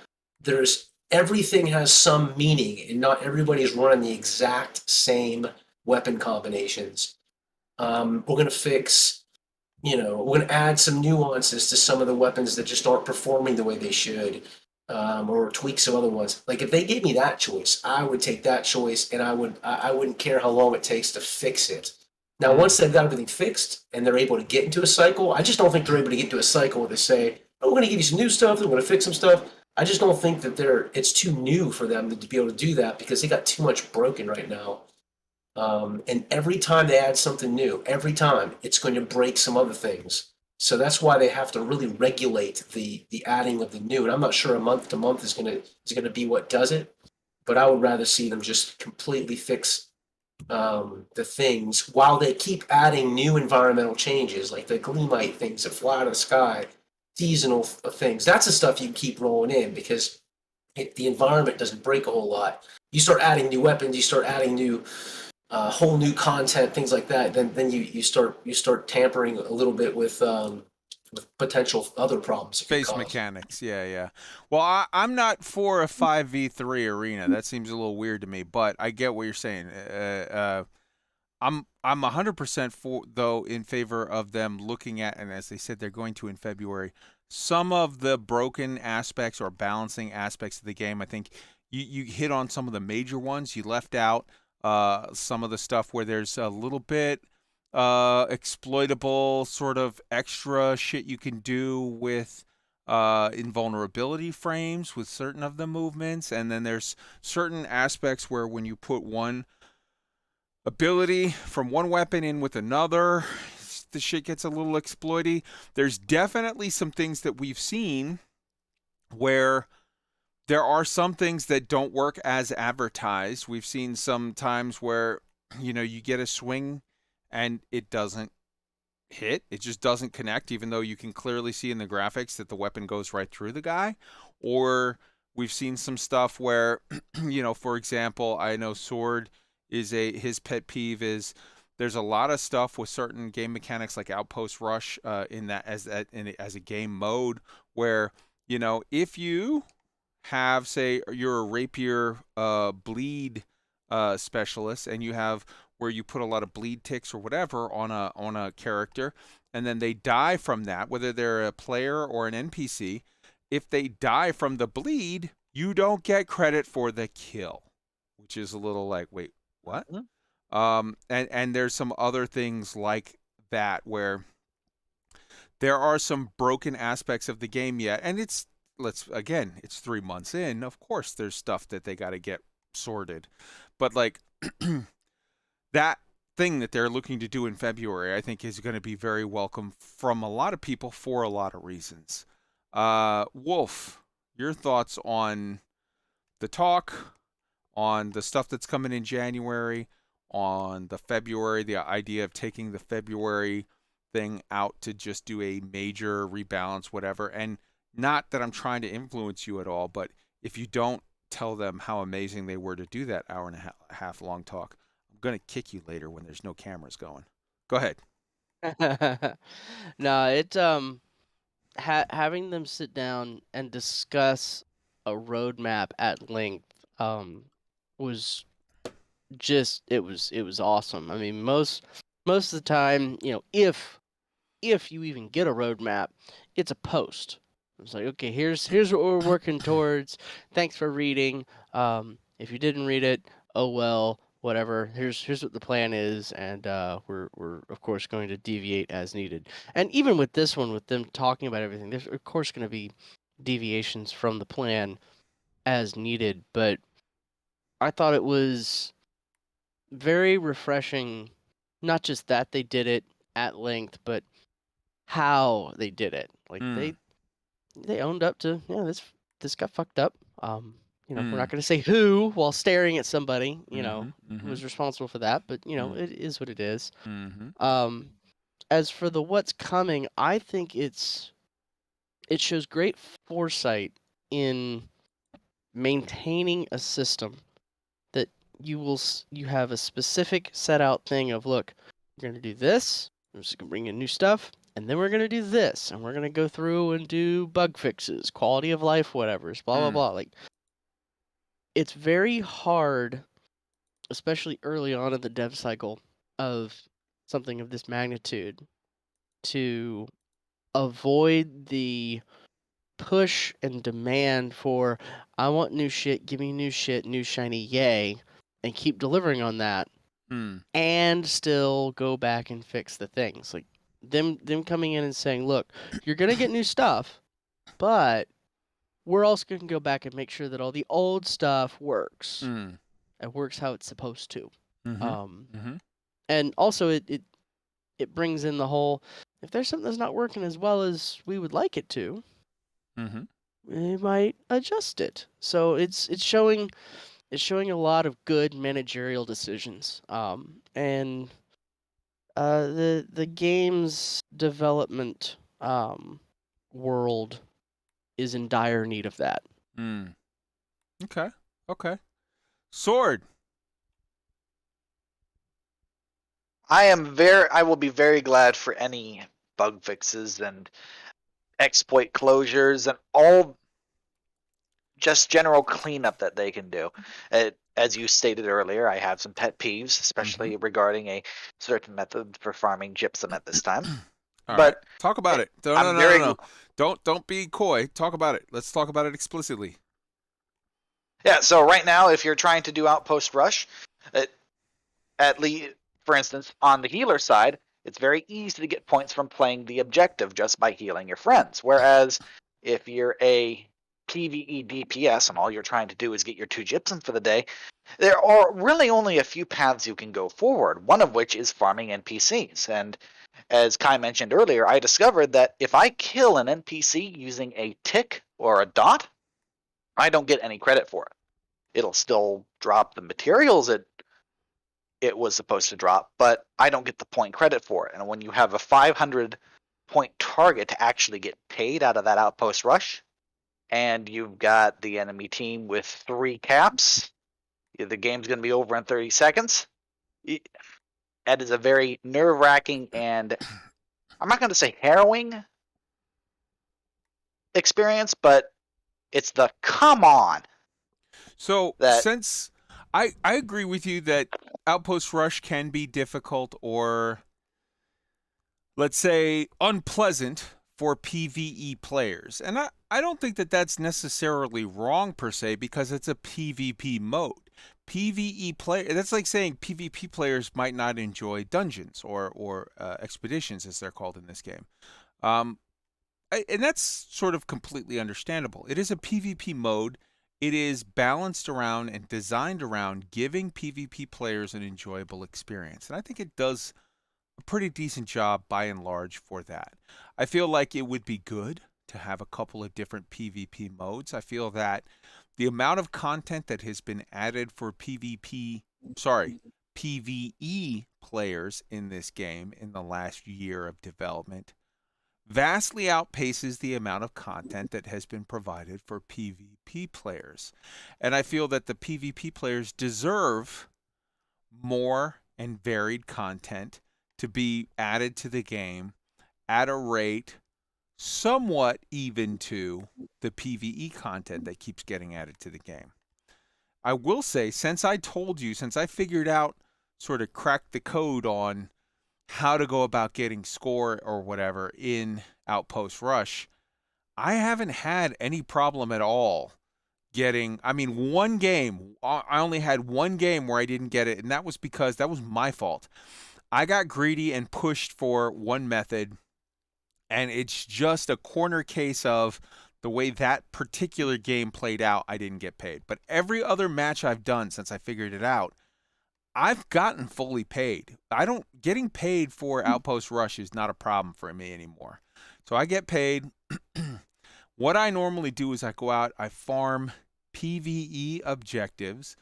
everything has some meaning and not everybody's running the exact same weapon combinations. We're going to fix we're going to add some nuances to some of the weapons that just aren't performing the way they should, or tweak some other ones. Like if they gave me that choice, I would take that choice, and I wouldn't care how long it takes to fix it. Now, once they've got everything fixed and they're able to get into a cycle, I just don't think they're able to get into a cycle where they say, "Oh, we're going to give you some new stuff. We're going to fix some stuff." I just don't think that it's too new for them to be able to do that because they got too much broken right now. And every time they add something new, every time it's going to break some other things. So that's why they have to really regulate the adding of the new. And I'm not sure a month to month is gonna be what does it, but I would rather see them just completely fix the things while they keep adding new environmental changes like the gleamite things that fly out of the sky, seasonal things. That's the stuff you can keep rolling in because the environment doesn't break a whole lot. You start adding new weapons, you start adding new whole new content, things like that, then you start tampering a little bit with potential other problems it could Space cause. mechanics, yeah. Well, I'm not for a 5v3 arena. That seems a little weird to me, but I get what you're saying. I'm 100% for though in favor of them looking at, and as they said they're going to in February, some of the broken aspects or balancing aspects of the game. I think you hit on some of the major ones. You left out some of the stuff where there's a little bit exploitable sort of extra shit you can do with invulnerability frames with certain of the movements, and then there's certain aspects where when you put one ability from one weapon in with another, the shit gets a little exploity. There's definitely some things that we've seen where there are some things that don't work as advertised. We've seen some times where, you get a swing and it doesn't hit. It just doesn't connect, even though you can clearly see in the graphics that the weapon goes right through the guy. Or we've seen some stuff where, for example, I know Sword is his pet peeve is there's a lot of stuff with certain game mechanics like Outpost Rush in that as a game mode where, if you have, say, you're a rapier bleed specialist, and you have where you put a lot of bleed ticks or whatever on a character, and then they die from that, whether they're a player or an NPC. If they die from the bleed, you don't get credit for the kill, which is a little like, wait, what? And there's some other things like that where there are some broken aspects of the game yet, and it's 3 months in. Of course, there's stuff that they got to get sorted, but like that thing that they're looking to do in February, I think is going to be very welcome from a lot of people for a lot of reasons. Wolf, your thoughts on the talk, on the stuff that's coming in January, on the February, the idea of taking the February thing out to just do a major rebalance, whatever. And not that I'm trying to influence you at all, but if you don't tell them how amazing they were to do that hour and a half long talk, I'm going to kick you later when there's no cameras going. Go ahead. No, having them sit down and discuss a roadmap at length was just it was awesome. I mean, most of the time, if you even get a roadmap, it's a post. It's like, okay, here's what we're working towards. Thanks for reading. If you didn't read it, oh well, whatever. Here's what the plan is, and we're of course going to deviate as needed. And even with this one, with them talking about everything, there's of course going to be deviations from the plan as needed. But I thought it was very refreshing, not just that they did it at length, but how they did it. Like they owned up to, this got fucked up. We're not going to say who while staring at somebody, was responsible for that, but it is what it is. As for the what's coming, I think it shows great foresight in maintaining a system that you have a specific set out thing of, look, we're going to do this, we're just going to bring in new stuff, and then we're going to do this, and we're going to go through and do bug fixes, quality of life, whatever, blah, blah, blah. Like, it's very hard, especially early on in the dev cycle of something of this magnitude, to avoid the push and demand for, I want new shit, give me new shit, new shiny, yay, and keep delivering on that, and still go back and fix the things. Like them coming in and saying, look, you're gonna get new stuff, but we're also gonna go back and make sure that all the old stuff works. It works how it's supposed to. And also it brings in the whole, if there's something that's not working as well as we would like it to, we might adjust it. So it's showing a lot of good managerial decisions. And the game's development world is in dire need of that. Okay. Sword. I will be very glad for any bug fixes and exploit closures and all just general cleanup that they can do. As you stated earlier, I have some pet peeves, especially regarding a certain method for farming gypsum at this time. All right. Talk about it. No. Don't be coy. Talk about it. Let's talk about it explicitly. Yeah, so right now, if you're trying to do Outpost Rush, at least, for instance, on the healer side, it's very easy to get points from playing the objective just by healing your friends. Whereas if you're a PvE DPS and all you're trying to do is get your 2 gypsum for the day, there are really only a few paths you can go forward, one of which is farming NPCs. And as Kai mentioned earlier, I discovered that if I kill an NPC using a tick or a dot, I don't get any credit for it. It'll still drop the materials it was supposed to drop, but I don't get the point credit for it. And when you have a 500 point target to actually get paid out of that Outpost Rush, and you've got the enemy team with 3 caps, the game's going to be over in 30 seconds. That is a very nerve-wracking and, I'm not going to say harrowing experience, but it's the come on. So since I agree with you that Outpost Rush can be difficult or, let's say, unpleasant for PvE players. And I don't think that that's necessarily wrong per se, because it's a PvP mode. PvE player, that's like saying PvP players might not enjoy dungeons or expeditions, as they're called in this game. And that's sort of completely understandable. It is a PvP mode. It is balanced around and designed around giving PvP players an enjoyable experience. And I think it does a pretty decent job by and large for that. I feel like it would be good to have a couple of different PvP modes. I feel that the amount of content that has been added for PvE players in this game in the last year of development vastly outpaces the amount of content that has been provided for PvP players. And I feel that the PvP players deserve more and varied content to be added to the game at a rate somewhat even to the PvE content that keeps getting added to the game. I will say, since I figured out, sort of cracked the code on how to go about getting score or whatever in Outpost Rush, I haven't had any problem at all getting, one game, I only had one game where I didn't get it, and that was because that was my fault. I got greedy and pushed for one method, and it's just a corner case of the way that particular game played out, I didn't get paid. But every other match I've done since I figured it out, I've gotten fully paid. Getting paid for Outpost Rush is not a problem for me anymore. So I get paid. What I normally do is I go out, I farm PvE objectives,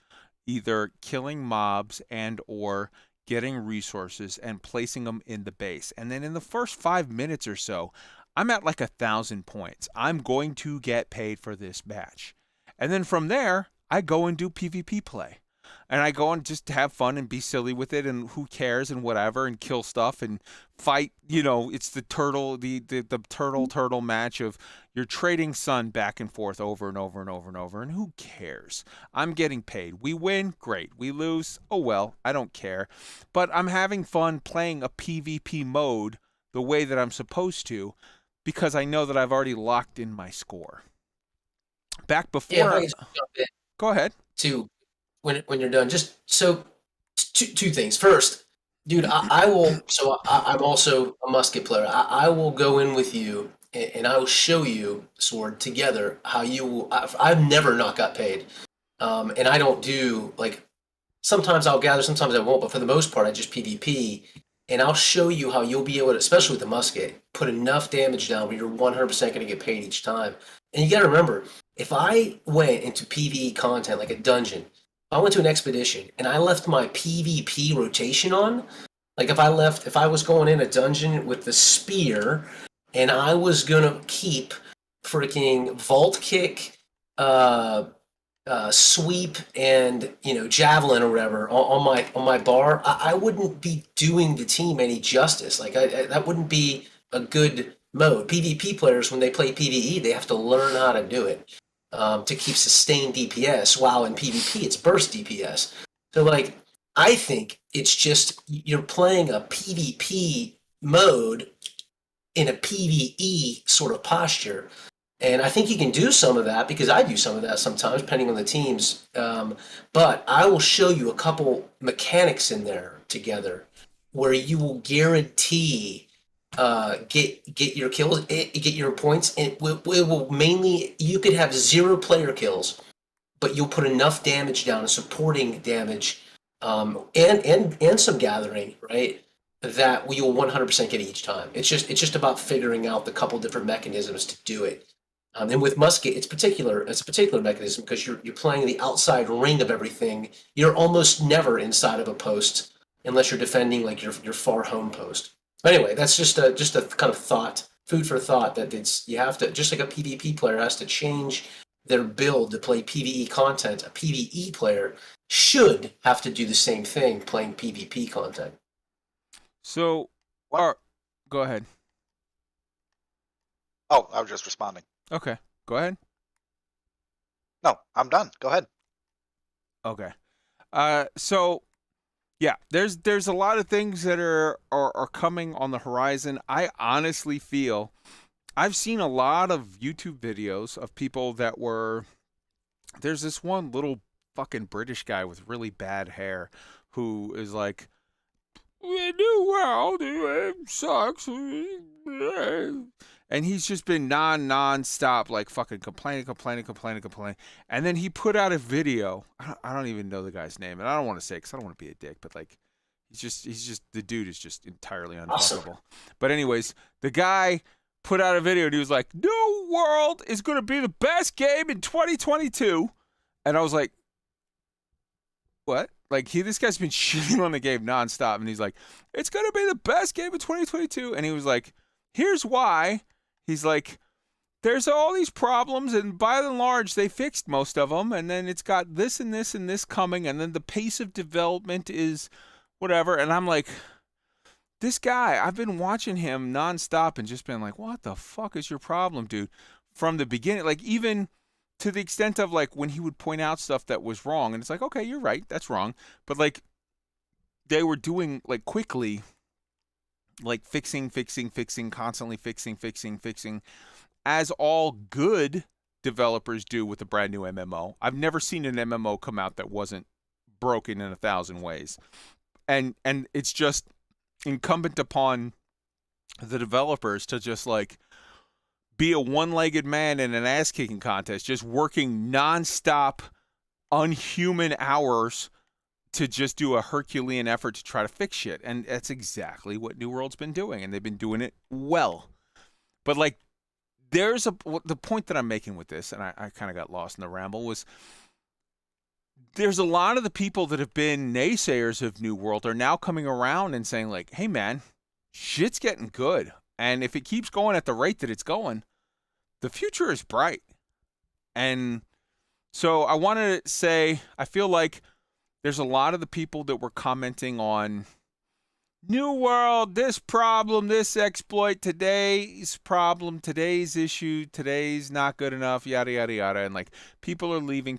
either killing mobs and or getting resources and placing them in the base. And then in the first 5 minutes or so, I'm at like 1,000 points. I'm going to get paid for this match. And then from there, I go and do PvP play. And I go and just have fun and be silly with it, and who cares and whatever, and kill stuff and fight. It's the turtle match of you're trading sun back and forth over and over and over and over, and who cares? I'm getting paid. We win, great. We lose, oh well, I don't care. But I'm having fun playing a PvP mode the way that I'm supposed to, because I know that I've already locked in my score. Back before, Yeah, if I can just jump in go ahead. to when you're done. Just so two things. First, dude, I will. So I'm also a musket player. I will go in with you, and I will show you, Sword, together how you will. I've never not got paid, and I don't do like. Sometimes I'll gather, sometimes I won't, but for the most part, I just PvP, and I'll show you how you'll be able to, especially with the musket, put enough damage down where you're 100% going to get paid each time. And you got to remember, if I went into PvE content like a dungeon, if I went to an expedition and I left my PvP rotation on, like if I was going in a dungeon with the spear, and I was gonna keep freaking vault kick, sweep, and javelin or whatever on my bar, I wouldn't be doing the team any justice. Like that wouldn't be a good mode. PvP players, when they play PvE, they have to learn how to do it to keep sustained DPS. While in PvP, it's burst DPS. So like, I think it's just you're playing a PvP mode in a PvE sort of posture. And I think you can do some of that because I do some of that sometimes, depending on the teams. But I will show you a couple mechanics in there together where you will guarantee get your kills, get your points. And it will mainly, you could have 0 player kills, but you'll put enough damage down, supporting damage, and some gathering, right? That you'll 100% get each time. It's just about figuring out the couple different mechanisms to do it. And with musket, it's a particular mechanism because you're playing the outside ring of everything. You're almost never inside of a post unless you're defending like your far home post. But anyway, that's just a kind of thought, food for thought, that you have to, just like a PvP player has to change their build to play PvE content, a PvE player should have to do the same thing playing PvP content. So, go ahead. Oh, I was just responding. Okay, go ahead. No, I'm done. Go ahead. Okay. So yeah, there's a lot of things that are coming on the horizon. I honestly feel I've seen a lot of YouTube videos of people that there's this one little fucking British guy with really bad hair who is like, the new world, it sucks. And he's just been non-stop, like fucking complaining. And then he put out a video. I don't even know the guy's name, and I don't want to say because I don't want to be a dick, but like, he's just the dude is just entirely unfuckable. Awesome. But anyways, the guy put out a video and he was like, New World is going to be the best game in 2022. And I was like, what? Like, this guy's been shitting on the game nonstop, and he's like, it's going to be the best game in 2022. And he was like, here's why. He's like, there's all these problems, and by and large, they fixed most of them, and then it's got this and this and this coming, and then the pace of development is whatever. And I'm like, this guy, I've been watching him nonstop and just been like, what the fuck is your problem, dude? From the beginning, like, even to the extent of, like, when he would point out stuff that was wrong, and it's like, okay, you're right, that's wrong. But, like, they were doing, like, quickly, like, fixing, constantly fixing, as all good developers do with a brand new MMO. I've never seen an MMO come out that wasn't broken in 1,000 ways. And it's just incumbent upon the developers to just, like, be a one-legged man in an ass-kicking contest, just working nonstop, unhuman hours to just do a Herculean effort to try to fix shit. And that's exactly what New World's been doing, and they've been doing it well. But, like, the point that I'm making with this, and I kind of got lost in the ramble, was there's a lot of the people that have been naysayers of New World are now coming around and saying, like, hey, man, shit's getting good. And if it keeps going at the rate that it's going, the future is bright. And so I wanted to say, I feel like there's a lot of the people that were commenting on New World, this problem, this exploit, today's problem, today's issue, today's not good enough, yada, yada, yada. And, like, people are leaving.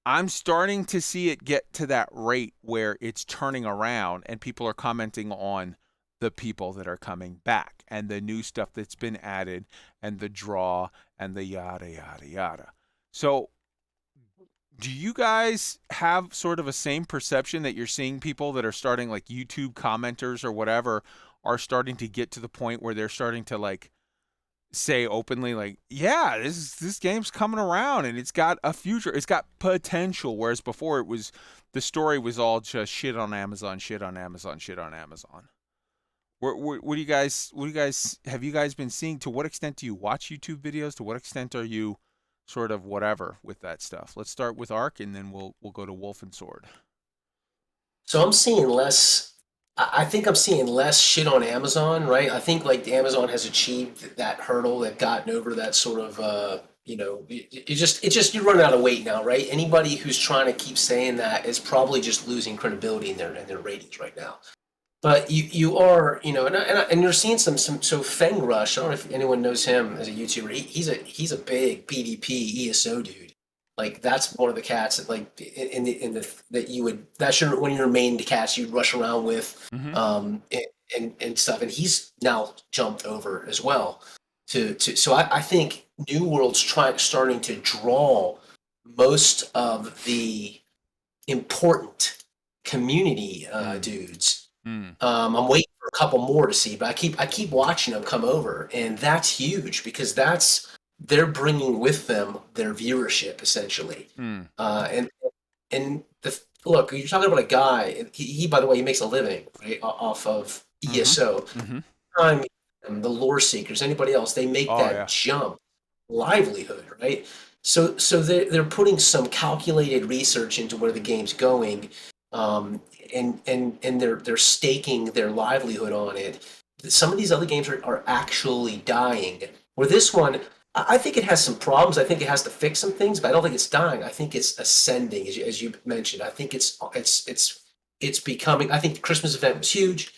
I'm starting to see it get to that rate where it's turning around and people are commenting on the people that are coming back and the new stuff that's been added and the draw and the yada yada yada. So do you guys have sort of a same perception that you're seeing people that are starting, like YouTube commenters or whatever, are starting to get to the point where they're starting to like say openly, like, yeah, this game's coming around and it's got a future, it's got potential, whereas before it was, the story was all just shit on Amazon, shit on Amazon, shit on Amazon. What do you guys have you guys been seeing? To what extent do you watch YouTube videos? To what extent are you sort of whatever with that stuff? Let's start with Ark, and then we'll go to Wolf and Sword. So I'm seeing less. I think I'm seeing less shit on Amazon, right? I think like Amazon has achieved that hurdle. They've gotten over that sort of, you run out of weight now, right? Anybody who's trying to keep saying that is probably just losing credibility in their ratings right now. But you are, and you're seeing some so Feng Rush. I don't know if anyone knows him as a YouTuber. He's a big PvP ESO dude. Like that's one of the cats that like in the that you would, that's your one of your main cats you'd rush around with, and stuff. And he's now jumped over as well so I think New World's starting to draw most of the important community dudes. I'm waiting for a couple more to see, but I keep watching them come over, and that's huge because they're bringing with them their viewership essentially. And look, you're talking about a guy. He by the way, he makes a living right off of ESO. The lore seekers, anybody else, they make jump livelihood, right? So they're putting some calculated research into where the game's going. And they're staking their livelihood on it. Some of these other games are actually dying. Where this one, I think it has some problems. I think it has to fix some things, but I don't think it's dying. I think it's ascending, as you mentioned. I think it's becoming. I think the Christmas event was huge.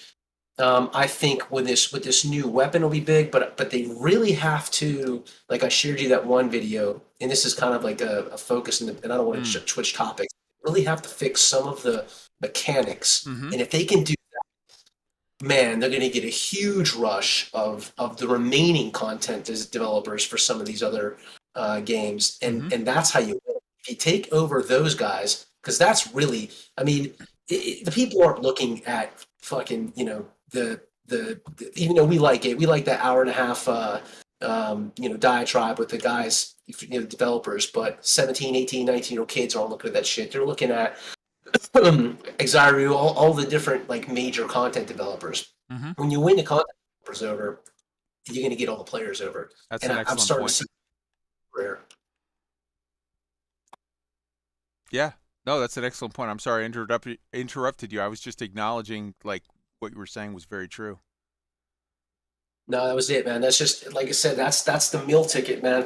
I think with this new weapon will be big, but they really have to, like I shared you that one video, and this is kind of like a focus, and I don't want to switch topics. Really have to fix some of the mechanics, and if they can do that, man, they're going to get a huge rush of the remaining content as developers for some of these other games, and that's how you win. If you take over those guys, because that's really, I mean, the people aren't looking at fucking, the even though we like it, we like that hour and a half diatribe with the guys, developers, but 17, 18, 19-year-old kids aren't looking at that shit. They're looking at Xyru, all the different like major content developers. When you win the content developers over, you're going to get all the players over. That's an excellent I'm starting point. to see rare. Yeah, no, that's an excellent point. I'm sorry I interrupted you. I was just acknowledging like what you were saying was very true. No, that was it, man. That's just, like I said, that's the meal ticket, man.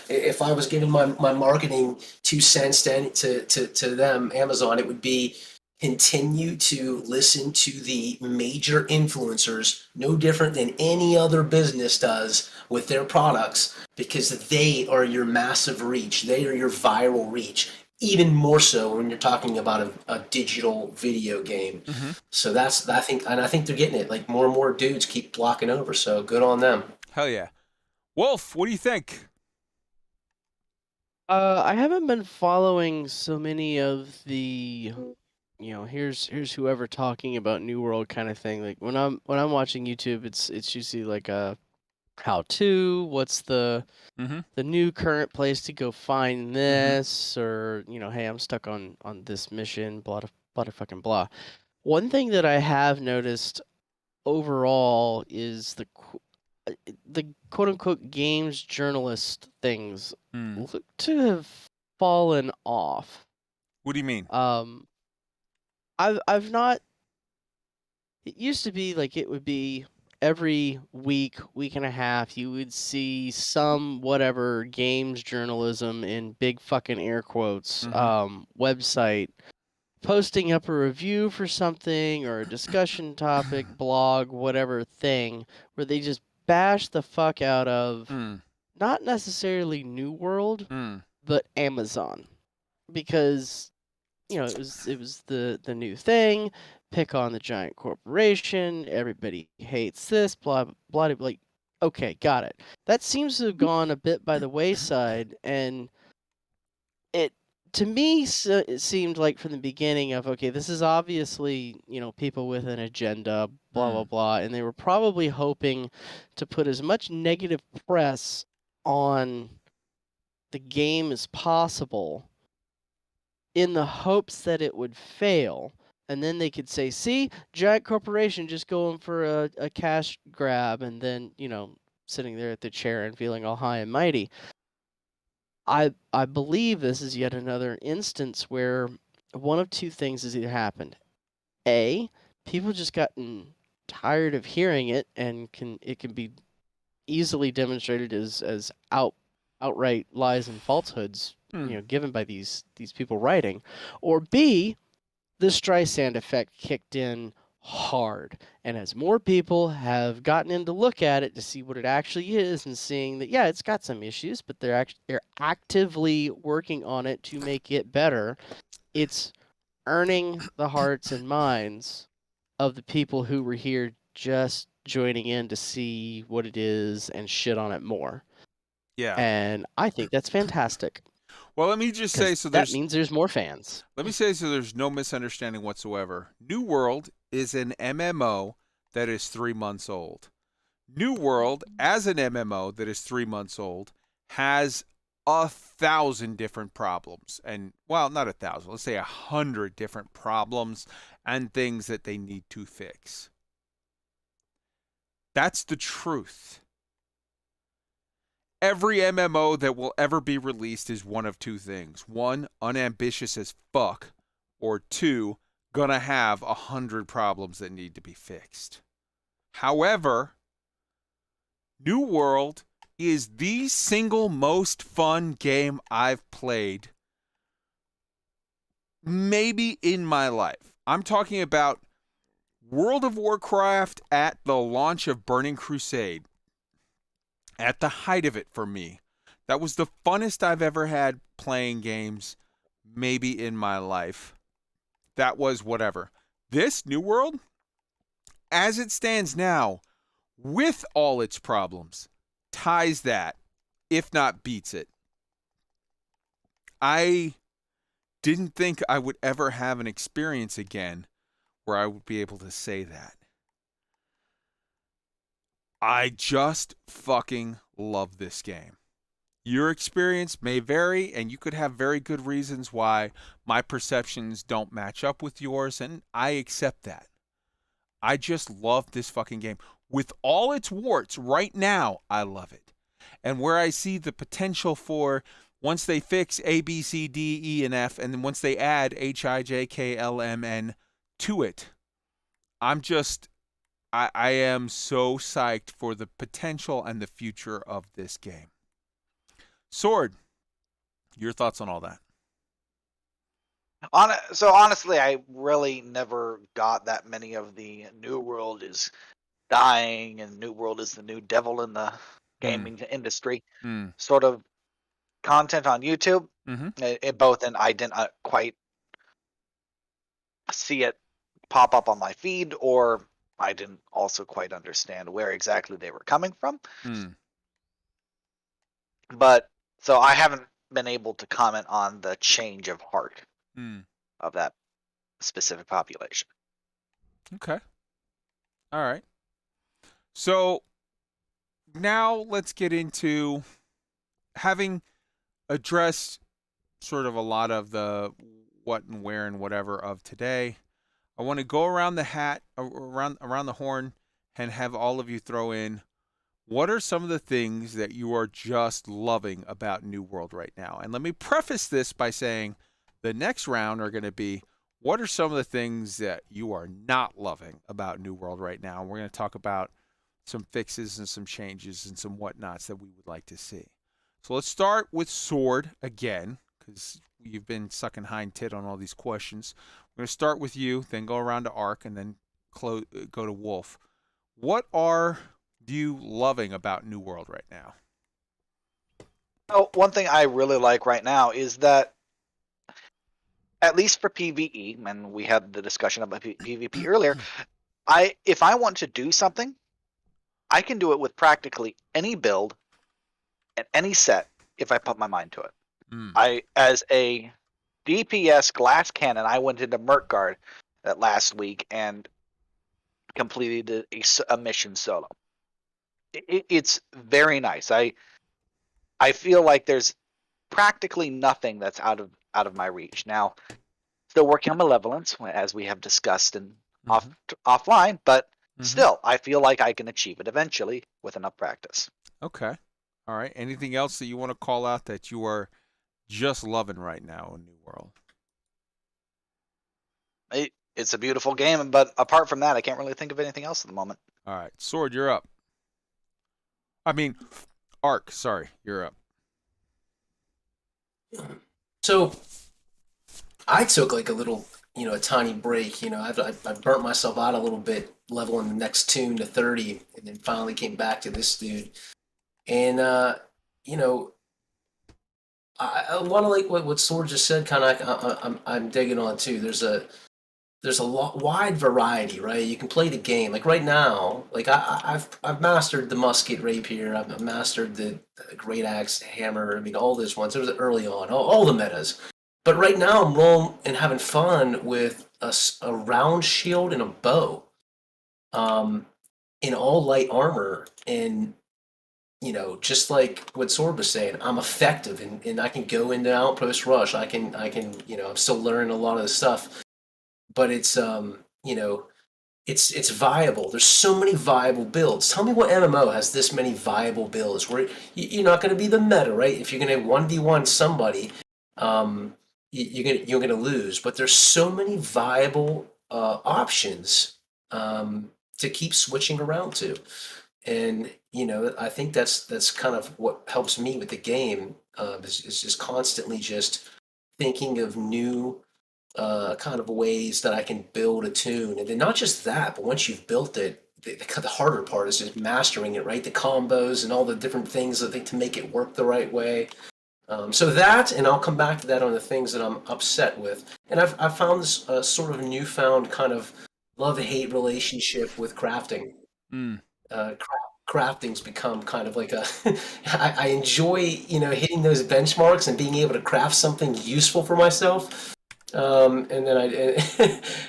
If I was giving my marketing 2 cents to them, Amazon, it would be continue to listen to the major influencers, no different than any other business does with their products, because they are your massive reach. They are your viral reach. Even more so when you're talking about a digital video game. So I think they're getting it. Like more and more dudes keep blocking over. So good on them. Hell yeah. Wolf, what do you think? I haven't been following so many of the, here's whoever talking about New World kind of thing. Like when I'm watching YouTube, it's usually like a how-to, what's the new current place to go find this, or hey, I'm stuck on this mission, blah fucking blah. One thing that I have noticed overall is the quote unquote games journalist things look to have fallen off. What do you mean? I've not. It used to be like it would be every week and a half, you would see some whatever games journalism in big fucking air quotes website posting up a review for something or a discussion topic, blog, whatever thing, where they just bash the fuck out of not necessarily New World, but Amazon. Because you know, it was the new thing. Pick on the giant corporation. Everybody hates this. Blah blah blah. Like, okay, got it. That seems to have gone a bit by the wayside, and it to me it seemed like from the beginning of, okay, this is obviously, you know, people with an agenda, blah blah blah, and they were probably hoping to put as much negative press on the game as possible in the hopes that it would fail. And then they could say, see, giant corporation just going for a cash grab, and then, you know, sitting there at the chair and feeling all high and mighty. I believe this is yet another instance where one of two things has either happened. A, people just gotten tired of hearing it, and it can be easily demonstrated as outright lies and falsehoods, you know, given by these people writing. Or B, the Streisand effect kicked in hard, and as more people have gotten in to look at it to see what it actually is, and seeing that, yeah, it's got some issues, but they're actively working on it to make it better, it's earning the hearts and minds of the people who were here just joining in to see what it is and shit on it more. Yeah. And I think that's fantastic. Well, let me just say, so that means there's more fans. Let me say, so there's no misunderstanding whatsoever. New World is an MMO that is 3 months old. New World, as an MMO that is 3 months old, has 1,000 different problems. And, well, not 1,000. Let's say 100 different problems and things that they need to fix. That's the truth. Every MMO that will ever be released is one of two things. One, unambitious as fuck. Or two, gonna have 100 problems that need to be fixed. However, New World is the single most fun game I've played maybe in my life. I'm talking about World of Warcraft at the launch of Burning Crusade. At the height of it for me. That was the funnest I've ever had playing games, maybe in my life. That was whatever. This New World, as it stands now, with all its problems, ties that, if not beats it. I didn't think I would ever have an experience again where I would be able to say that. I just fucking love this game. Your experience may vary, and you could have very good reasons why my perceptions don't match up with yours, and I accept that. I just love this fucking game. With all its warts, right now, I love it. And where I see the potential for, once they fix A, B, C, D, E, and F, and then once they add H, I, J, K, L, M, N to it, I am so psyched for the potential and the future of this game. Sword, your thoughts on all that? So honestly, I really never got that many of the New World is dying and New World is the new devil in the gaming industry sort of content on YouTube. Both, and I didn't quite see it pop up on my feed, or I didn't also quite understand where exactly they were coming from. But so I haven't been able to comment on the change of heart of that specific population. Okay. All right. So now let's get into, having addressed sort of a lot of the what and where and whatever of today. I want to go around the hat, around the horn, and have all of you throw in, what are some of the things that you are just loving about New World right now? And let me preface this by saying the next round are going to be, what are some of the things that you are not loving about New World right now? And we're going to talk about some fixes and some changes and some whatnots that we would like to see. So let's start with Sword again, because you've been sucking hind tit on all these questions. We're going to start with you, then go around to Ark, and then go to Wolf. What are you loving about New World right now? Oh, one thing I really like right now is that at least for PvE, and we had the discussion about PvP earlier. If I want to do something, I can do it with practically any build and any set if I put my mind to it. Mm. As a DPS glass cannon, I went into Merkgard that last week and completed a mission solo. It's very nice. I feel like there's practically nothing that's out of my reach. Now, still working on malevolence, as we have discussed in offline, but still, I feel like I can achieve it eventually with enough practice. Okay. All right. Anything else that you want to call out that you are just loving right now in New World? It's a beautiful game, but apart from that, I can't really think of anything else at the moment. All right. Sword, you're up. I mean, Ark, sorry, you're up. So I took like a little, a tiny break. I burnt myself out a little bit, leveling the next tune to 30, and then finally came back to this dude. And a lot of like what Sword just said, kind of I'm digging on too. There's a wide variety, right? You can play the game. Like right now, like I've mastered the musket rapier. I've mastered the great axe hammer. I mean, all those ones. It was early on, all the metas. But right now, I'm rolling and having fun with a round shield and a bow, in all light armor. And just like what Sword was saying, I'm effective, and I can go into outpost rush. I can, I'm still learning a lot of the stuff, but it's it's viable. There's so many viable builds. Tell me what MMO has this many viable builds where you're not going to be the meta, right? If you're going to 1v1 somebody, you're gonna lose. But there's so many viable options to keep switching around to, and I think that's kind of what helps me with the game, is just constantly just thinking of new kind of ways that I can build a tune. And then not just that, but once you've built it, the harder part is just mastering it, right? The combos and all the different things I think to make it work the right way. So that, and I'll come back to that on the things that I'm upset with. And I've found this sort of newfound kind of love-hate relationship with crafting. Mm. Crafting's become kind of like a I enjoy hitting those benchmarks and being able to craft something useful for myself, and then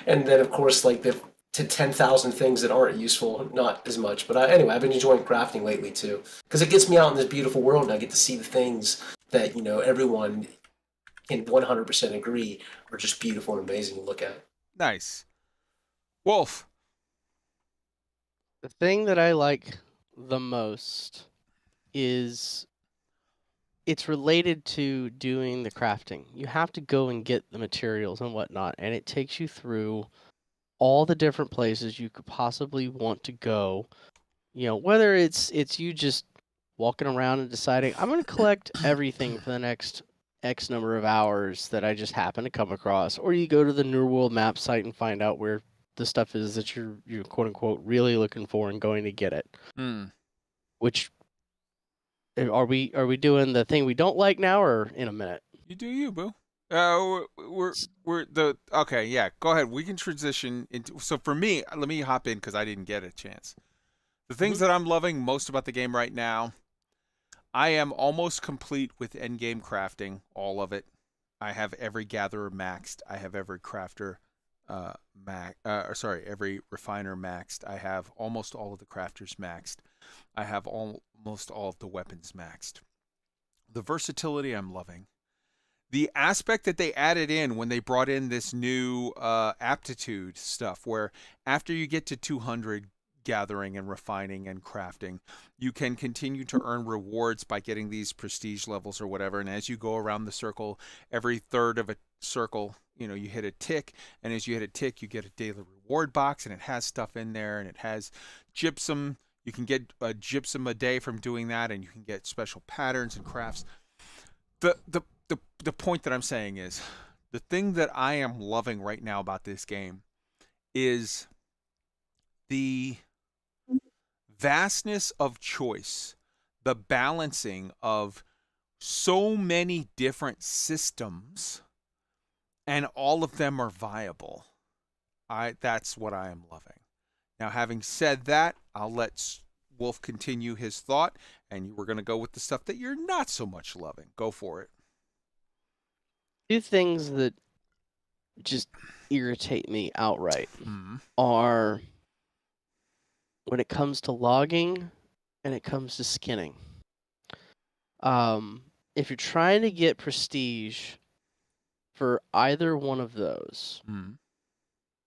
and then of course like the to 10,000 things that aren't useful, not as much. But anyway, I've been enjoying crafting lately too, because it gets me out in this beautiful world and I get to see the things that everyone can 100% agree are just beautiful and amazing to look at. Nice. Wolf. The thing that I like the most is it's related to doing the crafting. You have to go and get the materials and whatnot, and it takes you through all the different places you could possibly want to go. Whether it's you just walking around and deciding, I'm going to collect everything for the next X number of hours that I just happen to come across, or you go to the New World map site and find out where the stuff is that you're quote unquote really looking for and going to get it. Mm. Which are we doing the thing we don't like now, or in a minute? You do you, boo. We're the okay. Yeah, go ahead. We can transition into. So for me, let me hop in because I didn't get a chance. The things that I'm loving most about the game right now, I am almost complete with endgame crafting, all of it. I have every gatherer maxed. I have every crafter every refiner maxed. I have almost all of the crafters maxed. I have almost all of the weapons maxed. The versatility I'm loving. The aspect that they added in when they brought in this new aptitude stuff, where after you get to 200 gathering and refining and crafting, you can continue to earn rewards by getting these prestige levels or whatever. And as you go around the circle, every third of a circle, you hit a tick, and as you hit a tick, you get a daily reward box, and it has stuff in there, and it has gypsum. You can get a gypsum a day from doing that, and you can get special patterns and crafts. The point that I'm saying is, the thing that I am loving right now about this game is the vastness of choice, the balancing of so many different systems, and all of them are viable. That's what I am loving. Now, having said that, I'll let Wolf continue his thought, and you were going to go with the stuff that you're not so much loving. Go for it. Two things that just irritate me outright Mm-hmm. are when it comes to logging and it comes to skinning. If you're trying to get prestige for either one of those, Mm-hmm.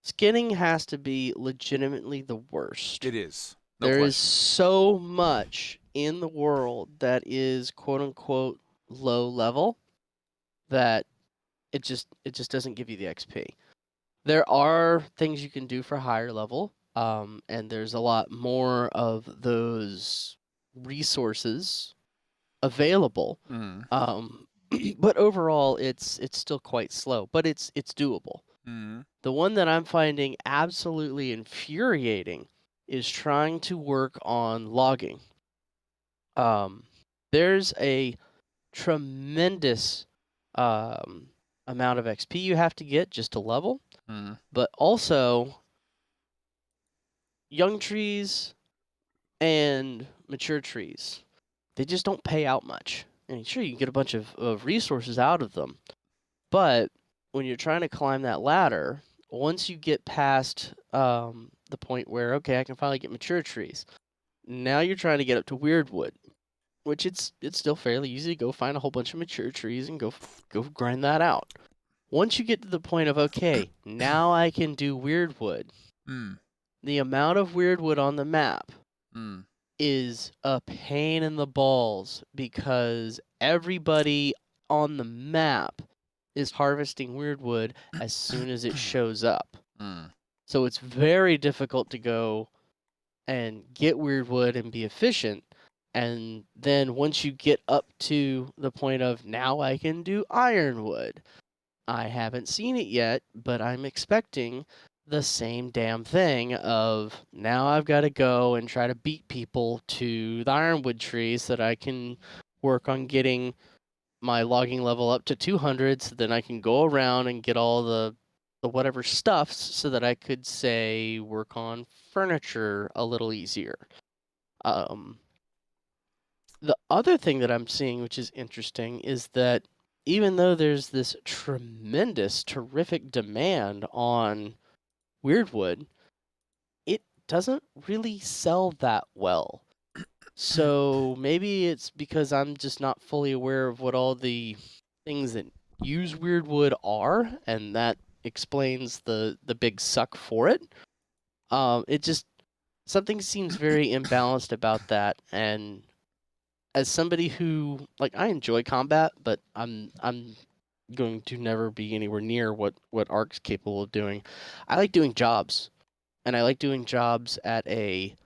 skinning has to be legitimately the worst. It is. No There is question. so much in the world that is quote unquote low level that it just doesn't give you the XP. There are things you can do for higher level, and there's a lot more of those resources available. Mm-hmm. But overall, it's still quite slow, but it's doable. Mm-hmm. The one that I'm finding absolutely infuriating is trying to work on logging. There's a tremendous amount of XP you have to get just to level, Mm-hmm. but also young trees and mature trees, they just don't pay out much. I mean, sure, you can get a bunch of resources out of them, but when you're trying to climb that ladder, once you get past the point where, okay, I can finally get mature trees, now you're trying to get up to weird wood, which it's still fairly easy to go find a whole bunch of mature trees and go grind that out. Once you get to the point of, okay, now I can do weird wood, the amount of weird wood on the map is a pain in the balls because everybody on the map is harvesting weirdwood as soon as it shows up. So it's very difficult to go and get weirdwood and be efficient. And then once you get up to the point of now I can do ironwood, I haven't seen it yet, but I'm expecting the same damn thing of now I've got to go and try to beat people to the ironwood tree so that I can work on getting my logging level up to 200 so then I can go around and get all the whatever stuffs so that I could, say, work on furniture a little easier. The other thing that I'm seeing, which is interesting, is that even though there's this tremendous, terrific demand on weirdwood, it doesn't really sell that well. So maybe it's because I'm just not fully aware of what all the things that use weirdwood are, and that explains the big suck for it. It just something seems very imbalanced about that, and as somebody who, like, I enjoy combat, but I'm going to never be anywhere near what Ark's capable of doing. I like doing jobs, and I like doing jobs at a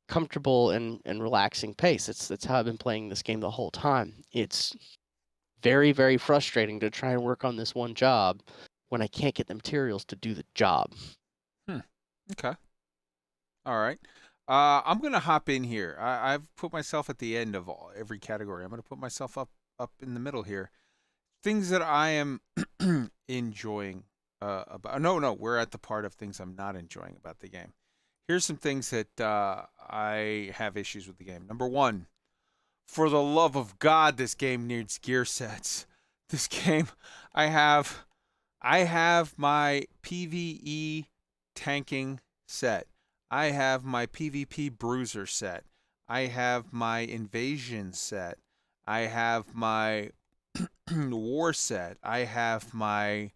comfortable and relaxing pace. That's how I've been playing this game the whole time. It's very, very frustrating to try and work on this one job when I can't get the materials to do the job. Okay. All right. I'm gonna hop in here. I've put myself at the end of every category. I'm gonna put myself up in the middle here. Things that I am enjoying about. No, we're at the part of things I'm not enjoying about the game. Here's some things that I have issues with the game. Number one, for the love of God, this game needs gear sets. This game, I have my PvE tanking set. I have my PvP bruiser set. I have my invasion set. I have my war set. I have my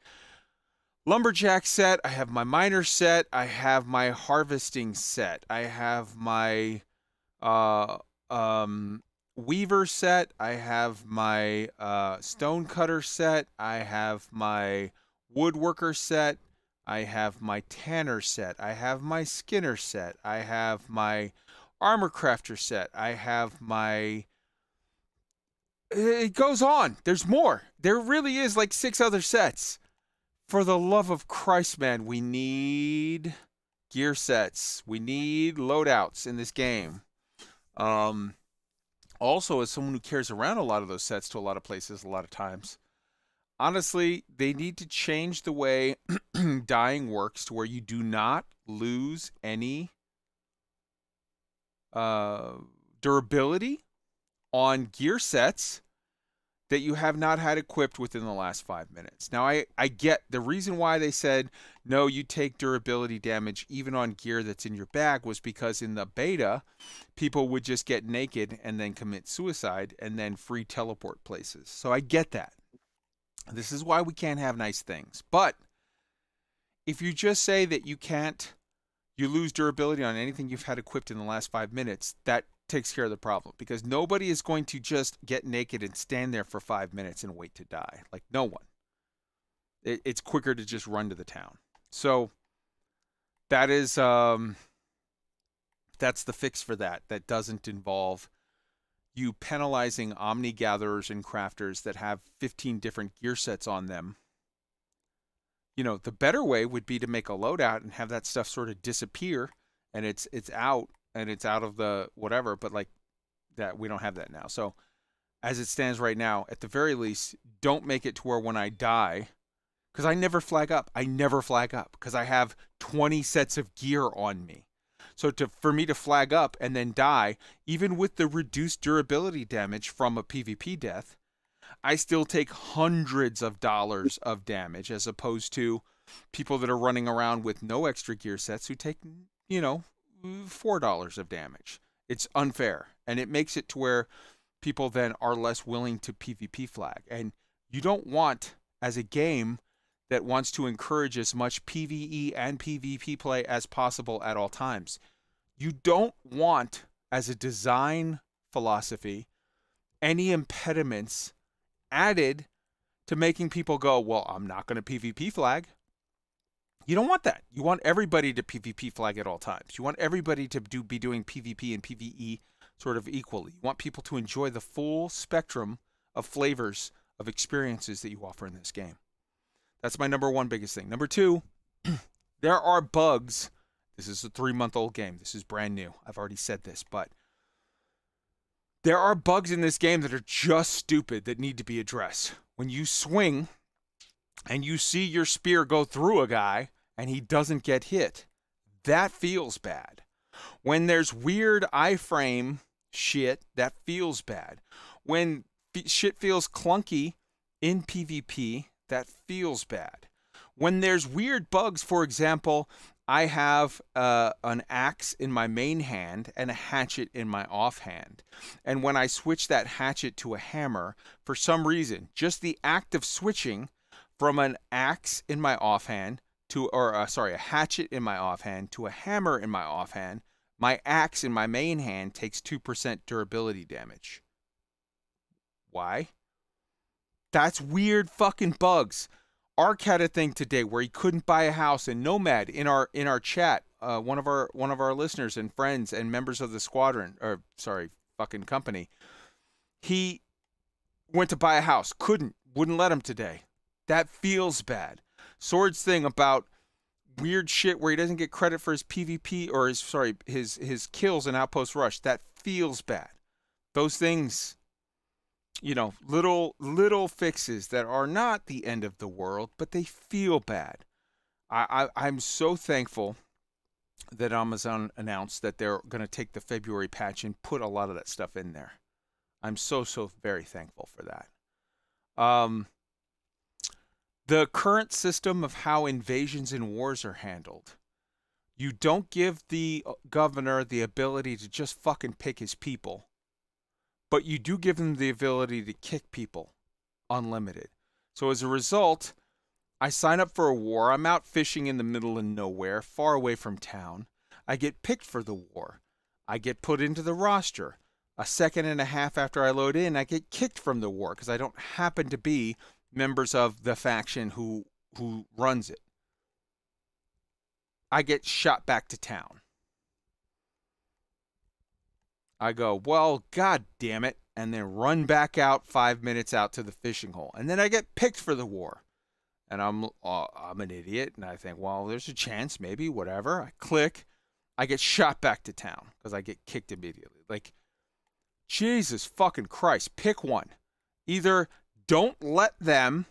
lumberjack set. I have my miner set. I have my harvesting set. I have my weaver set. I have my stonecutter set. I have my woodworker set. I have my tanner set. I have my skinner set. I have my armor crafter set. I have my... It goes on. There's more. There really is like 6 other sets. For the love of Christ, man, we need gear sets. We need loadouts in this game. Also, as someone who carries around a lot of those sets to a lot of places a lot of times, honestly, they need to change the way dying works to where you do not lose any durability on gear sets that you have not had equipped within the last 5 minutes. Now, I get the reason why they said, no, you take durability damage even on gear that's in your bag was because in the beta, people would just get naked and then commit suicide and then free teleport places. So I get that. This is why we can't have nice things. But if you just say that you lose durability on anything you've had equipped in the last 5 minutes, that takes care of the problem, because nobody is going to just get naked and stand there for 5 minutes and wait to die. Like, no one. It's quicker to just run to the town. So that is that's the fix for that. That doesn't involve you penalizing Omni gatherers and crafters that have 15 different gear sets on them. You know, the better way would be to make a loadout and have that stuff sort of disappear, and it's out. And it's out of the whatever, but like that, we don't have that now. So as it stands right now, at the very least, don't make it to where when I die, because I never flag up. I never flag up because I have 20 sets of gear on me. So for me to flag up and then die, even with the reduced durability damage from a PvP death, I still take hundreds of dollars of damage, as opposed to people that are running around with no extra gear sets who take, you know, $4 of damage. It's unfair, and it makes it to where people then are less willing to PvP flag. And you don't want, as a game that wants to encourage as much PvE and PvP play as possible at all times, you don't want, as a design philosophy, any impediments added to making people go, well, I'm not going to PvP flag. You don't want that. You want everybody to PvP flag at all times. You want everybody to be doing PvP and PvE sort of equally. You want people to enjoy the full spectrum of flavors of experiences that you offer in this game. That's my number one biggest thing. Number two, there are bugs. This is a 3-month-old game. This is brand new. I've already said this, but there are bugs in this game that are just stupid that need to be addressed. When you swing and you see your spear go through a guy and he doesn't get hit, that feels bad. When there's weird iframe shit, that feels bad. When shit feels clunky in PvP, that feels bad. When there's weird bugs, for example, I have an axe in my main hand and a hatchet in my offhand. And when I switch that hatchet to a hammer, for some reason, just the act of switching from an axe in my offhand a hatchet in my offhand to a hammer in my offhand, my axe in my main hand takes 2% durability damage. Why? That's weird fucking bugs. Ark had a thing today where he couldn't buy a house, and Nomad in our chat, one of our listeners and friends and members of the squadron, fucking company, he went to buy a house, wouldn't let him today. That feels bad. Sword's thing about weird shit where he doesn't get credit for his PvP or his kills in Outpost Rush, that feels bad. Those things, you know, little fixes that are not the end of the world, but they feel bad. I'm so thankful that Amazon announced that they're going to take the February patch and put a lot of that stuff in there. I'm so very thankful for that. The current system of how invasions and wars are handled, you don't give the governor the ability to just fucking pick his people, but you do give him the ability to kick people unlimited. So as a result, I sign up for a war. I'm out fishing in the middle of nowhere, far away from town. I get picked for the war. I get put into the roster. A second and a half after I load in, I get kicked from the war because I don't happen to be members of the faction who runs it. I get shot back to town. I go, well, god damn it, and then run back out 5 minutes out to the fishing hole. And then I get picked for the war. And I'm an idiot, and I think, well, there's a chance, maybe, whatever. I click. I get shot back to town because I get kicked immediately. Like, Jesus fucking Christ, pick one. Either don't let them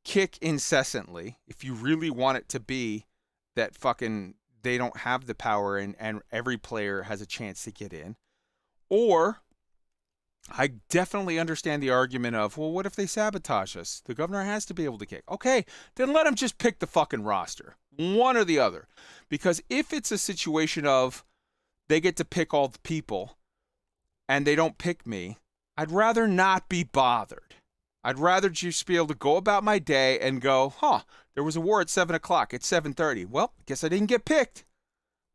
kick incessantly, if you really want it to be that fucking they don't have the power and every player has a chance to get in. Or I definitely understand the argument of, well, what if they sabotage us? The governor has to be able to kick. Okay, then let him just pick the fucking roster. One or the other. Because if it's a situation of they get to pick all the people and they don't pick me, I'd rather not be bothered. I'd rather just be able to go about my day and go, there was a war at 7 o'clock. It's 7:30. Well, I guess I didn't get picked.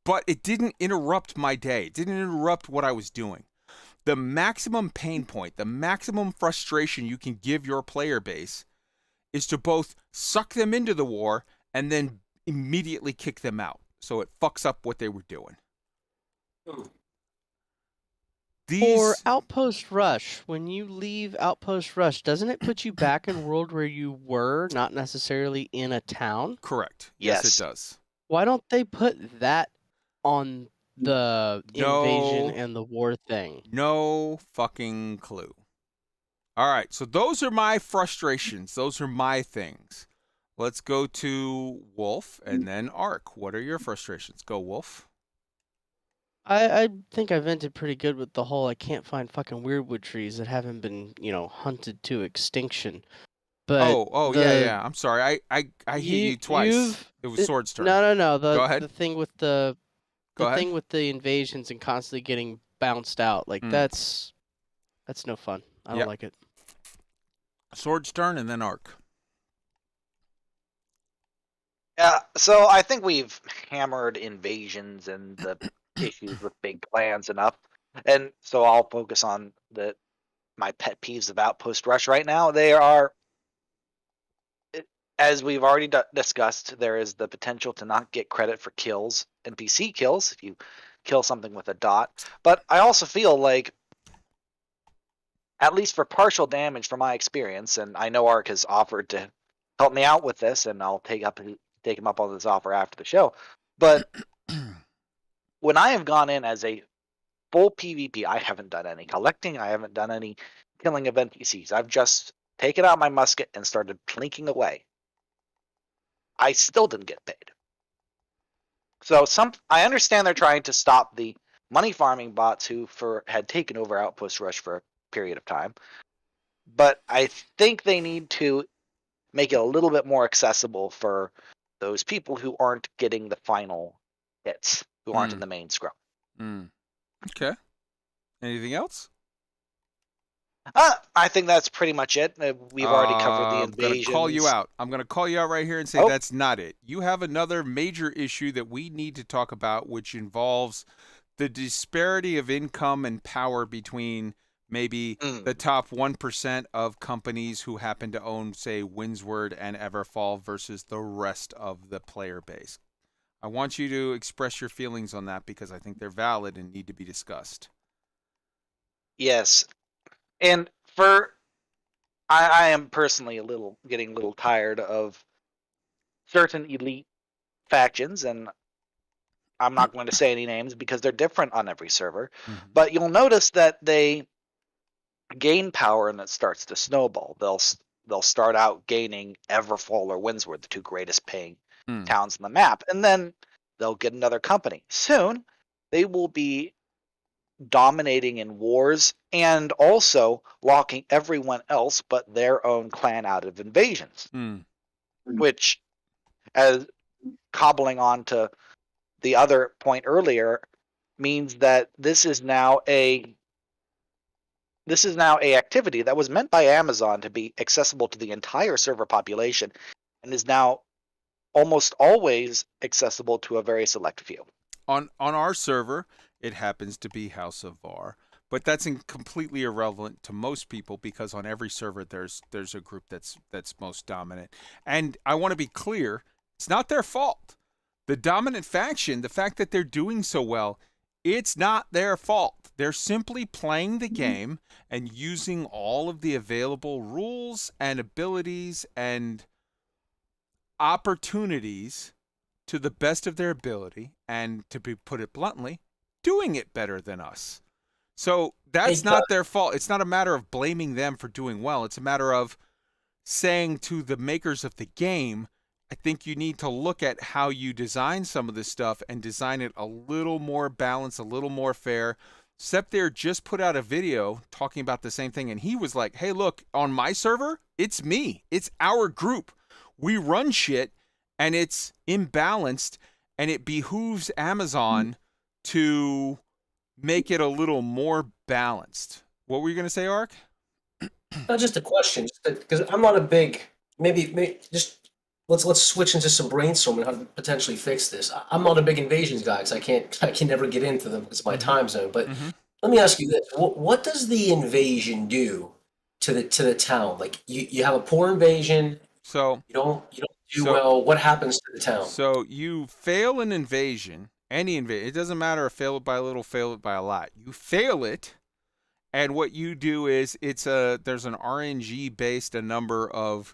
But it didn't interrupt my day. It didn't interrupt what I was doing. The maximum pain point, the maximum frustration you can give your player base is to both suck them into the war and then immediately kick them out. So it fucks up what they were doing. For Outpost Rush, when you leave Outpost Rush, doesn't it put you back in a world where you were, not necessarily in a town? Correct. Yes. Yes, it does. Why don't they put that on the invasion and the war thing? No fucking clue. All right, so those are my frustrations. Those are my things. Let's go to Wolf and then Ark. What are your frustrations? Go, Wolf. I think I vented pretty good with the whole I can't find fucking weirdwood trees that haven't been, hunted to extinction. But yeah. I'm sorry. I hit you twice. It was Sword's turn. No. Go ahead. The thing with the Go ahead. thing with the invasions and constantly getting bounced out, like that's no fun. I don't like it. Sword's turn and then Ark. Yeah, so I think we've hammered invasions and the issues with big plans enough, and so I'll focus on my pet peeves of Outpost Rush right now. They are, as we've already discussed, there is the potential to not get credit for kills, NPC kills, if you kill something with a dot. But I also feel like, at least for partial damage from my experience, and I know Ark has offered to help me out with this, and I'll take him up on this offer after the show. But when I have gone in as a full PvP, I haven't done any collecting, I haven't done any killing of NPCs. I've just taken out my musket and started plinking away. I still didn't get paid. So I understand they're trying to stop the money farming bots who had taken over Outpost Rush for a period of time, but I think they need to make it a little bit more accessible for those people who aren't getting the final hits, who aren't in the main scrum. Okay. Anything else? I think that's pretty much it. We've already covered the invasions. I'm going to call you out right here and say that's not it. You have another major issue that we need to talk about, which involves the disparity of income and power between maybe the top 1% of companies who happen to own, say, Windsward and Everfall versus the rest of the player base. I want you to express your feelings on that because I think they're valid and need to be discussed. Yes. And I am personally getting a little tired of certain elite factions, and I'm not going to say any names because they're different on every server, but you'll notice that they gain power and it starts to snowball. They'll start out gaining Everfall or Windsward, the two greatest paying towns on the map, and then they'll get another company. Soon, they will be dominating in wars and also locking everyone else but their own clan out of invasions, which, as cobbling on to the other point earlier, means that this is now a activity that was meant by Amazon to be accessible to the entire server population and is now almost always accessible to a very select few. On our server, it happens to be House of Var, but that's completely irrelevant to most people because on every server there's a group that's most dominant. And I want to be clear, it's not their fault. The dominant faction, the fact that they're doing so well, it's not their fault. They're simply playing the game and using all of the available rules and abilities and opportunities to the best of their ability, and to put it bluntly, doing it better than us. So that's not their fault. It's not a matter of blaming them for doing well. It's a matter of saying to the makers of the game, I think you need to look at how you design some of this stuff and design it a little more balanced, a little more fair. Sep there just put out a video talking about the same thing, and he was like, hey, look, on my server, it's me. It's our group. We run shit, and it's imbalanced, and it behooves Amazon to make it a little more balanced. What were you going to say, Ark? Not just a question, because I'm not a big, maybe just let's switch into some brainstorming how to potentially fix this. I'm not a big invasions guy because I can never get into them because of my time zone. But let me ask you this: what does the invasion do to the town? Like you have a poor invasion, So you don't do well. What happens to the town? So you fail an invasion, any invasion. It doesn't matter if fail it by a little, fail it by a lot. You fail it, and what you do is there's an RNG based a number of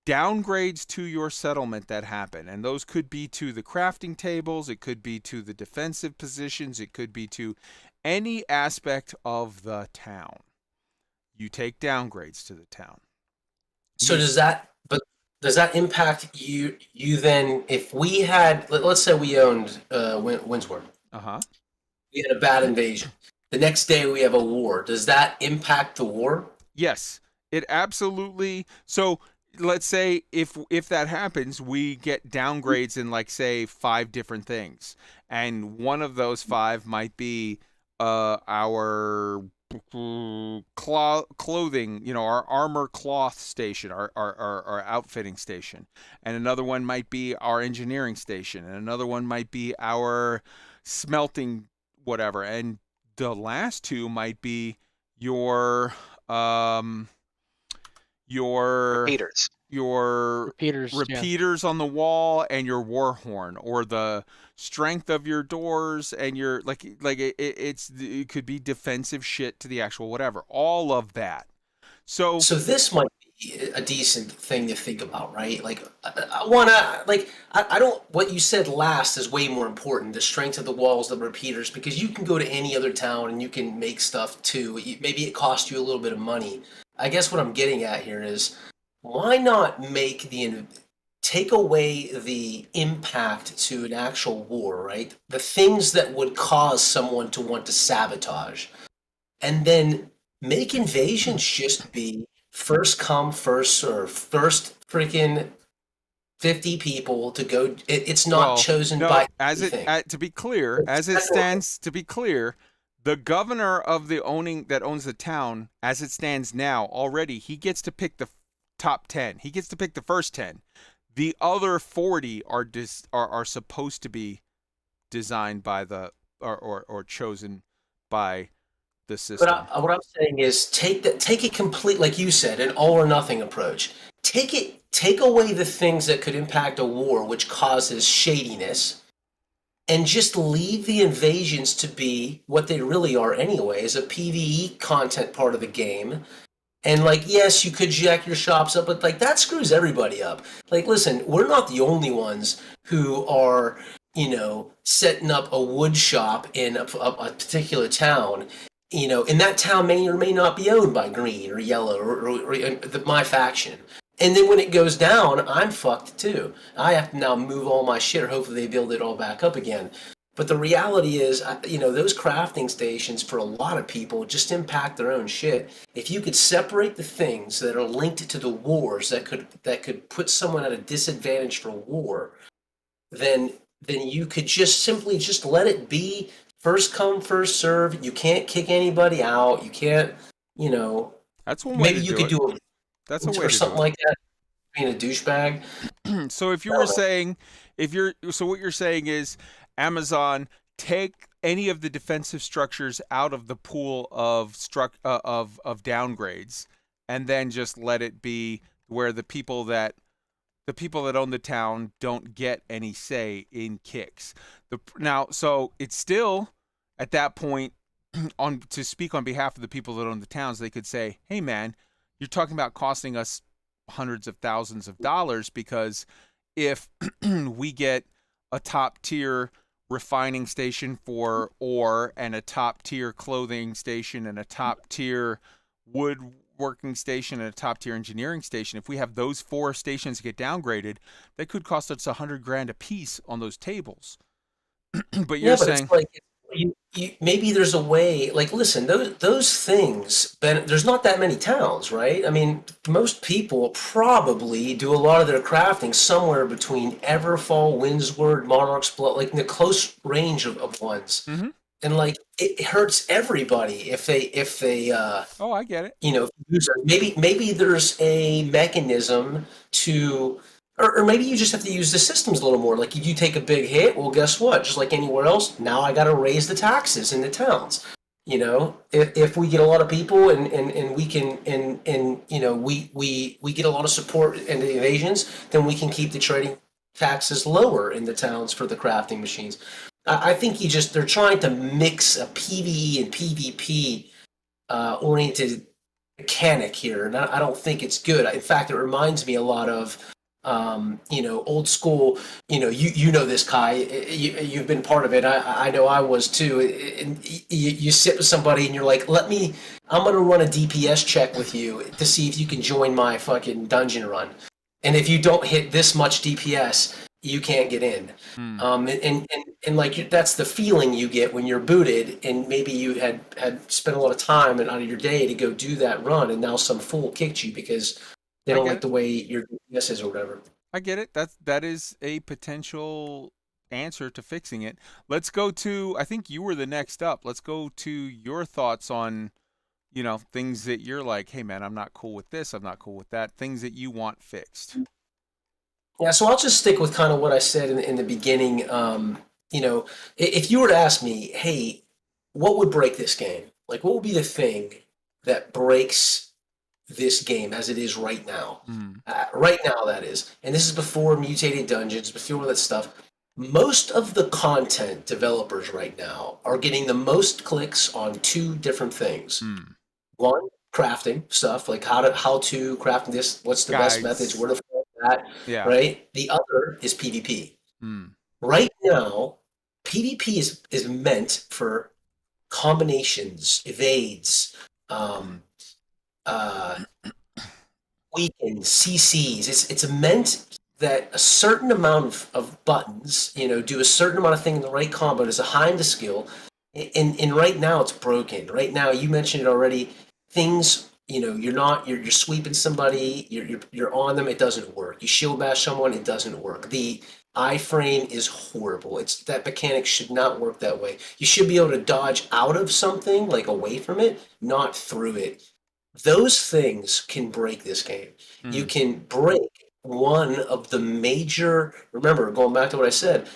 downgrades to your settlement that happen, and those could be to the crafting tables, it could be to the defensive positions, it could be to any aspect of the town. You take downgrades to the town. So does that impact you then? If we had, let's say we owned Windsworth, we had a bad invasion. The next day we have a war. Does that impact the war? Yes, it absolutely. So let's say if that happens, we get downgrades in like say 5 different things, and one of those 5 might be our clothing, our armor cloth station, our outfitting station, and another one might be our engineering station, and another one might be our smelting whatever, and the last 2 might be your repeaters. Your repeaters on the wall and your war horn, or the strength of your doors and your it could be defensive shit to the actual whatever, all of that. So this might be a decent thing to think about, right? Like I wanna I don't. What you said last is way more important. The strength of the walls, the repeaters, because you can go to any other town and you can make stuff too. Maybe it costs you a little bit of money. I guess what I'm getting at here is, why not take away the impact to an actual war, right? The things that would cause someone to want to sabotage, and then make invasions just be first come, first serve, first freaking 50 people to go. It's not chosen by anything. To be clear, the governor of the that owns the town, as it stands now, already he gets to pick the top 10. He gets to pick the first 10. The other 40 are supposed to be designed by or chosen by the system. But what I'm saying is take it complete, like you said, an all or nothing approach. Take away the things that could impact a war, which causes shadiness, and just leave the invasions to be what they really are anyway, is a PvE content part of the game. And yes, you could jack your shops up, but that screws everybody up. Listen, we're not the only ones who are, setting up a wood shop in a particular town. And that town may or may not be owned by green or yellow or my faction. And then when it goes down, I'm fucked too. I have to now move all my shit, or hopefully they build it all back up again. But the reality is, those crafting stations for a lot of people just impact their own shit. If you could separate the things that are linked to the wars that could put someone at a disadvantage for war, then you could just simply let it be first come, first serve. You can't kick anybody out. You can't, That's one way maybe to you do could it. do it That's a way or to something do it. like that. Being a douchebag. So if you were saying, what you're saying is, Amazon, take any of the defensive structures out of the pool of downgrades, and then just let it be where the people that own the town don't get any say in kicks. So it's still at that point to speak on behalf of the people that own the towns. They could say, "Hey, man, you're talking about costing us hundreds of thousands of dollars, because if we get a top tier refining station for ore, and a top tier clothing station, and a top tier wood woodworking station and a top tier engineering station, if we have those 4 stations get downgraded, they could cost us $100,000 a piece on those tables. But Yeah, you're but it's saying, like maybe there's a way. Like, listen, those things. There's not that many towns, right? I mean, most people probably do a lot of their crafting somewhere between Everfall, Windsward, Monarch's Blood, like in the close range of ones. Mhm. And like it hurts everybody if they oh, I get it. use it. Maybe there's a mechanism to, or maybe you just have to use the systems a little more. Like if you take a big hit, well, guess what? Just like anywhere else, now I got to raise the taxes in the towns. If we get a lot of people and we can and we get a lot of support in the evasions, then we can keep the trading taxes lower in the towns for the crafting machines. I think they're trying to mix a PvE and PvP oriented mechanic here, and I don't think it's good. In fact, it reminds me a lot of old school. You know this, Kai. You've been part of it. I know I was too. And you sit with somebody and you're like, I'm going to run a DPS check with you to see if you can join my fucking dungeon run. And if you don't hit this much DPS, you can't get in. And like that's the feeling you get when you're booted, and maybe you had spent a lot of time and out of your day to go do that run, and now some fool kicked you because they don't like the way your DPS is or whatever. I get it. That is a potential answer to fixing it. Let's go to, I think you were the next up. Let's go to your thoughts on, things that you're like, hey man, I'm not cool with this, I'm not cool with that, things that you want fixed. Yeah, so I'll just stick with kind of what I said in the beginning. If you were to ask me, hey, what would break this game? Like, what would be the thing that breaks this game as it is right now? Right now, that is. And this is before mutated dungeons, before all that stuff. Most of the content developers right now are getting the most clicks on 2 different things. One, crafting stuff, like how to craft this, what's the best methods, where to find that, Yeah. right? The other is PvP. Right now, PvP is meant for combinations, evades, weakens, CCs. It's meant that a certain amount of buttons, do a certain amount of thing in the right combo. There's a high end skill, and right now it's broken. Right now, you mentioned it already. Things, you're sweeping somebody, you're on them, it doesn't work. You shield bash someone, it doesn't work. The iframe is horrible. That mechanic should not work that way. You should be able to dodge out of something, like away from it, not through it. Those things can break this game. You can break one of the major, remember, going back to what I said,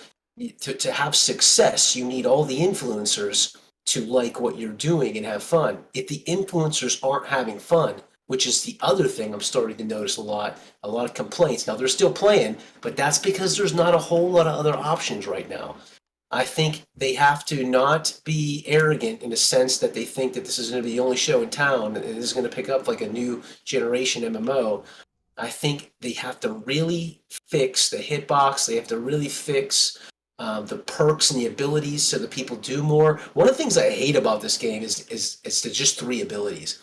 to have success, you need all the influencers to like what you're doing and have fun. If the influencers aren't having fun, which is the other thing I'm starting to notice a lot of complaints. Now, they're still playing, but that's because there's not a whole lot of other options right now. I think they have to not be arrogant in the sense that they think that this is going to be the only show in town and this is going to pick up like a new generation MMO. I think they have to really fix the hitbox. They have to really fix the perks and the abilities so that people do more. One of the things I hate about this game is the just 3 abilities.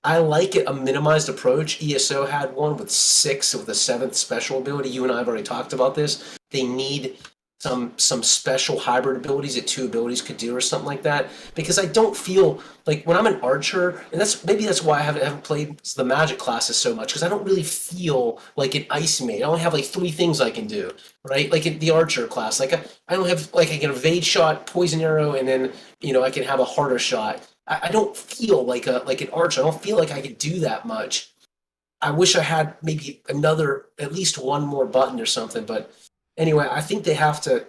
I like it, a minimized approach. ESO had one with 6 with the 7th special ability. You and I have already talked about this. They need some special hybrid abilities that 2 abilities could do or something like that, because I don't feel like when I'm an archer, and that's why I haven't played the magic classes so much, because I don't really feel like an ice mage. I only have like 3 things I can do, right? Like in the archer class, like I don't have, like, I can evade shot, poison arrow, and then I can have a harder shot. I don't feel like an archer. I don't feel like I could do that much. I wish I had maybe at least one more button or something, but anyway, I think they have to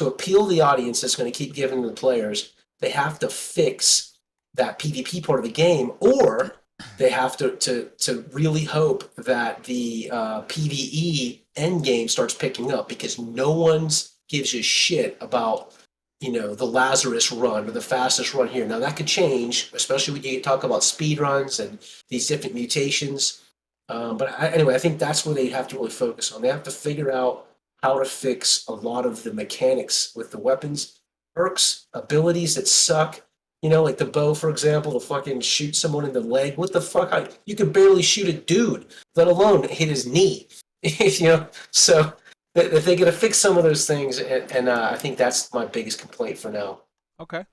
appeal the audience that's going to keep giving the players, they have to fix that PvP part of the game, or they have to really hope that the PvE end game starts picking up, because no one gives a shit about the Lazarus run or the fastest run here. Now that could change, especially when you talk about speed runs and these different mutations. Anyway, I think that's where they have to really focus on. They have to figure out how to fix a lot of the mechanics with the weapons, perks, abilities that suck, You know, like the bow, for example, to fucking shoot someone in the leg. What the fuck? You could barely shoot a dude, let alone hit his knee. You know, so if they gotta fix some of those things, and I think that's my biggest complaint for now. Okay.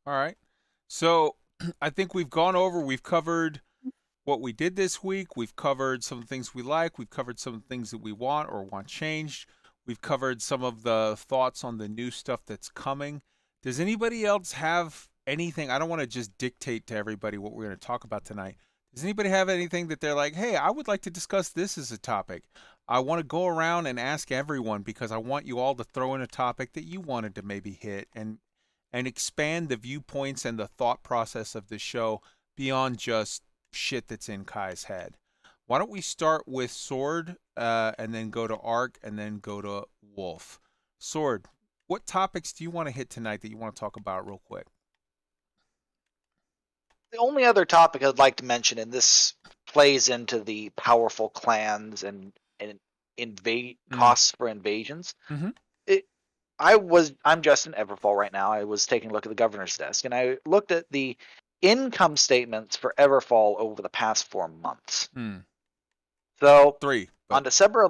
All right. So I think we've covered what we did this week. We've covered some things we like. We've covered some things that we want or want changed. We've covered some of the thoughts on the new stuff that's coming. Does anybody else have anything? I don't want to just dictate to everybody what we're going to talk about tonight. Does anybody have anything that they're like, hey, I would like to discuss this as a topic? I want to go around and ask everyone because I want you all to throw in a topic that you wanted to maybe hit and expand the viewpoints and the thought process of the show beyond just shit that's in Kai's head. Why don't we start with Sword, and then go to Ark, and then go to Wolf. Sword, what topics do you want to hit tonight that you want to talk about real quick? The only other topic I'd like to mention, and this plays into the powerful clans and costs for invasions. Mm-hmm. I'm just in Everfall right now. I was taking a look at the governor's desk, and I looked at the income statements for Everfall over the past 4 months. So 3. On December,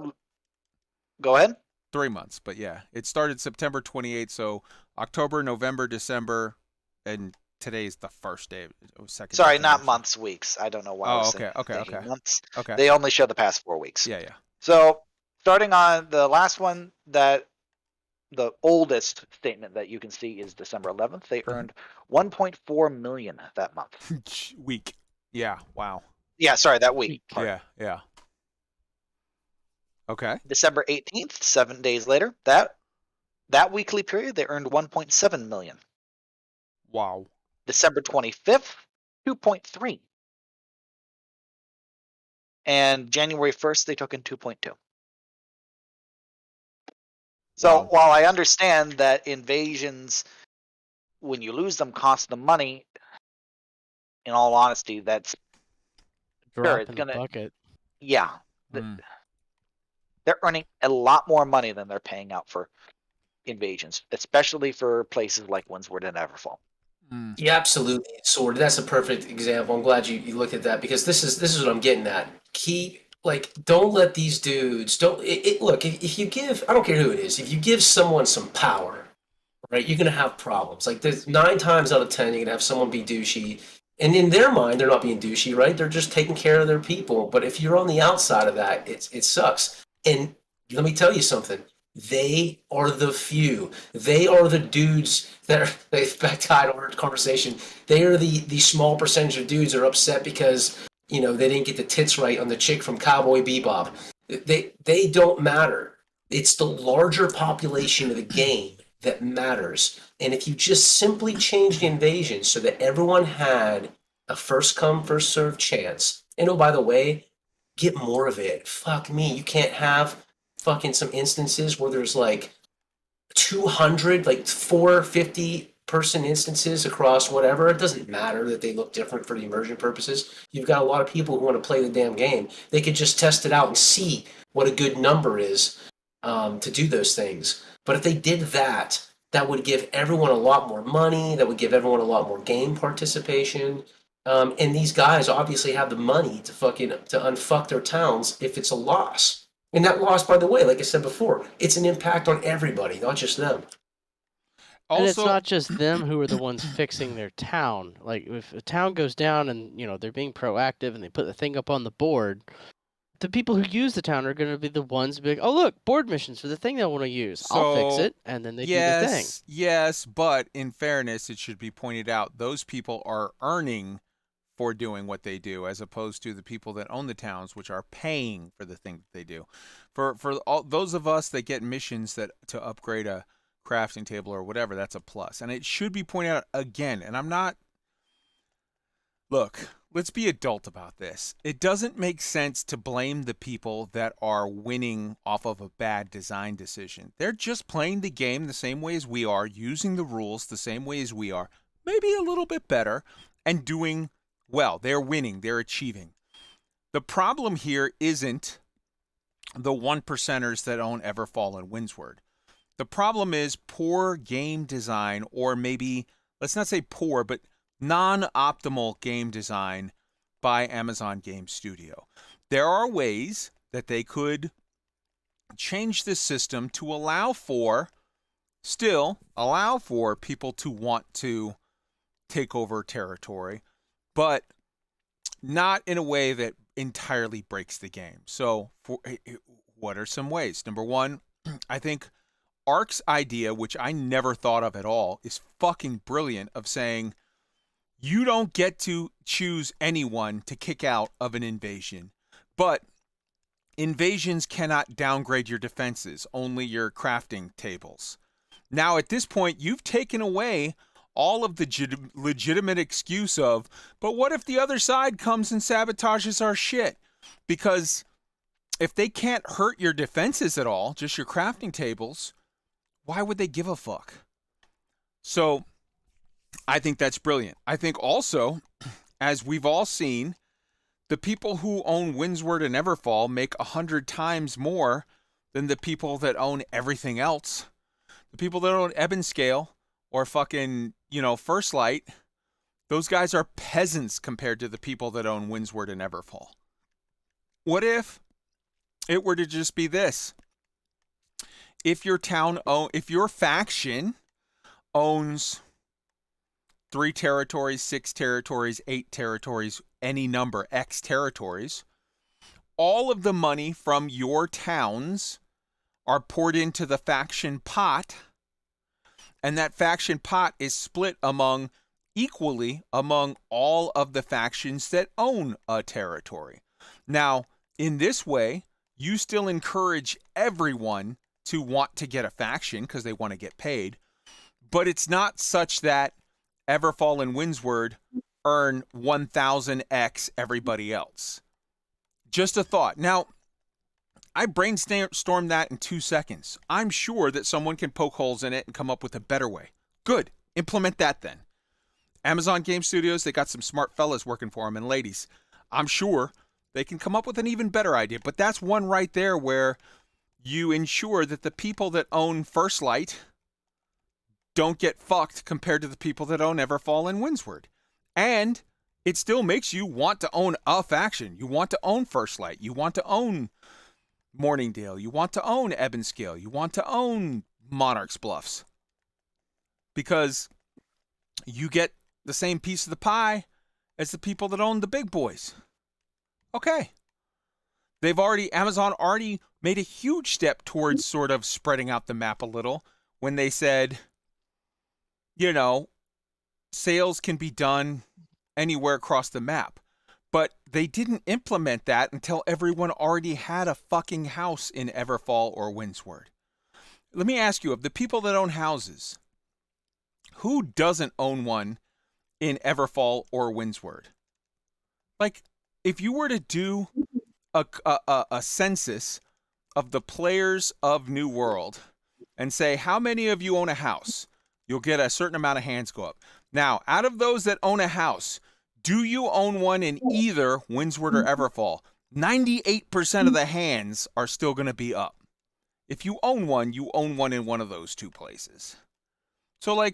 go ahead. 3 months, but yeah, it started September 28th, so October, November, December, and today's the first day. Second. Sorry, not months, weeks. I don't know why. Okay. Months. Okay. They only show the past 4 weeks. Yeah. So starting on the last one, that the oldest statement that you can see is December 11th. They earned 1.4 million that month. Week. Yeah. Wow. Yeah. Sorry, that week. Yeah. Okay. December 18th, 7 days later, that weekly period, they earned 1.7 million. Wow. December 25th, 2.3. And January 1st, they took in 2.2. So while I understand that invasions, when you lose them, cost them money, in all honesty, that's Drop in the bucket. Yeah. They're earning a lot more money than they're paying out for invasions, especially for places like Windsward and Everfall. Yeah, absolutely. Sword, that's a perfect example. I'm glad you looked at that because this is what I'm getting at. Don't let these dudes look, if you give, I don't care who it is, if you give someone some power, right, you're gonna have problems. Like there's 9 times out of 10 you're gonna have someone be douchey. And in their mind, they're not being douchey, right? They're just taking care of their people. But if you're on the outside of that, it sucks. And let me tell you something. They are the few. They are the dudes that are, back to our conversation, they are the small percentage of dudes that are upset because, you know, they didn't get the tits right on the chick from Cowboy Bebop. They don't matter. It's the larger population of the game that matters. And if you just simply change the invasion so that everyone had a first come, first served chance, and oh, by the way, get more of it. Fuck me, you can't have fucking some instances where there's like 200, like 450 person instances across whatever. It doesn't matter that they look different for the immersion purposes. You've got a lot of people who want to play the damn game. They could just test it out and see what a good number is to do those things. But if they did that, that would give everyone a lot more money. That would give everyone a lot more game participation. And these guys obviously have the money to unfuck their towns if it's a loss. And that loss, by the way, like I said before, it's an impact on everybody, not just them. And it's not just them who are the ones fixing their town. Like if a town goes down and, you know, they're being proactive and they put the thing up on the board, the people who use the town are going to be the ones big. Oh, look, board missions for the thing they want to use. I'll fix it, and then they do the thing. Yes, but in fairness, it should be pointed out those people are earning for doing what they do, as opposed to the people that own the towns, which are paying for the thing that they do. For all those of us that get missions to upgrade a crafting table or whatever, that's a plus. And it should be pointed out again. And I'm not. Look, let's be adult about this. It doesn't make sense to blame the people that are winning off of a bad design decision. They're just playing the game the same way as we are, using the rules the same way as we are, maybe a little bit better, and doing well. They're winning. They're achieving. The problem here isn't the 1%ers that own Everfall and Windsward. The problem is poor game design, or maybe, let's not say poor, but non-optimal game design by Amazon Game Studio. There are ways that they could change this system to still allow for people to want to take over territory, but not in a way that entirely breaks the game. So what are some ways? Number one, I think Ark's idea, which I never thought of at all, is fucking brilliant, of saying you don't get to choose anyone to kick out of an invasion, but invasions cannot downgrade your defenses, only your crafting tables. Now, at this point, you've taken away all of the legitimate excuse of, but what if the other side comes and sabotages our shit? Because if they can't hurt your defenses at all, just your crafting tables, why would they give a fuck? So I think that's brilliant. I think also, as we've all seen, the people who own Windsward and Everfall make 100 times more than the people that own everything else. The people that own Ebonscale or fucking, First Light, those guys are peasants compared to the people that own Windsward and Everfall. What if it were to just be this? If your faction owns 3 territories, 6 territories, 8 territories, any number, X territories, all of the money from your towns are poured into the faction pot, and that faction pot is split equally among all of the factions that own a territory. Now, in this way, you still encourage everyone to want to get a faction because they want to get paid, but it's not such that Everfall and Windsward earn 1,000x everybody else. Just a thought. Now, I brainstormed that in 2 seconds. I'm sure that someone can poke holes in it and come up with a better way. Good. Implement that then. Amazon Game Studios, they got some smart fellas working for them, and ladies, I'm sure they can come up with an even better idea. But that's one right there where you ensure that the people that own First Light don't get fucked compared to the people that own Everfall and Windsward. And it still makes you want to own a faction. You want to own First Light. You want to own Morningdale. You want to own Ebonscale. You want to own Monarch's Bluffs. Because you get the same piece of the pie as the people that own the big boys. Okay. Amazon already made a huge step towards sort of spreading out the map a little when they said, sales can be done anywhere across the map. But they didn't implement that until everyone already had a fucking house in Everfall or Windsward. Let me ask you, of the people that own houses, who doesn't own one in Everfall or Windsward? Like, if you were to do a census of the players of New World and say, how many of you own a house? You'll get a certain amount of hands go up. Now, out of those that own a house, do you own one in either Windsward or Everfall? 98% of the hands are still going to be up. If you own one, you own one in one of those 2 places. So,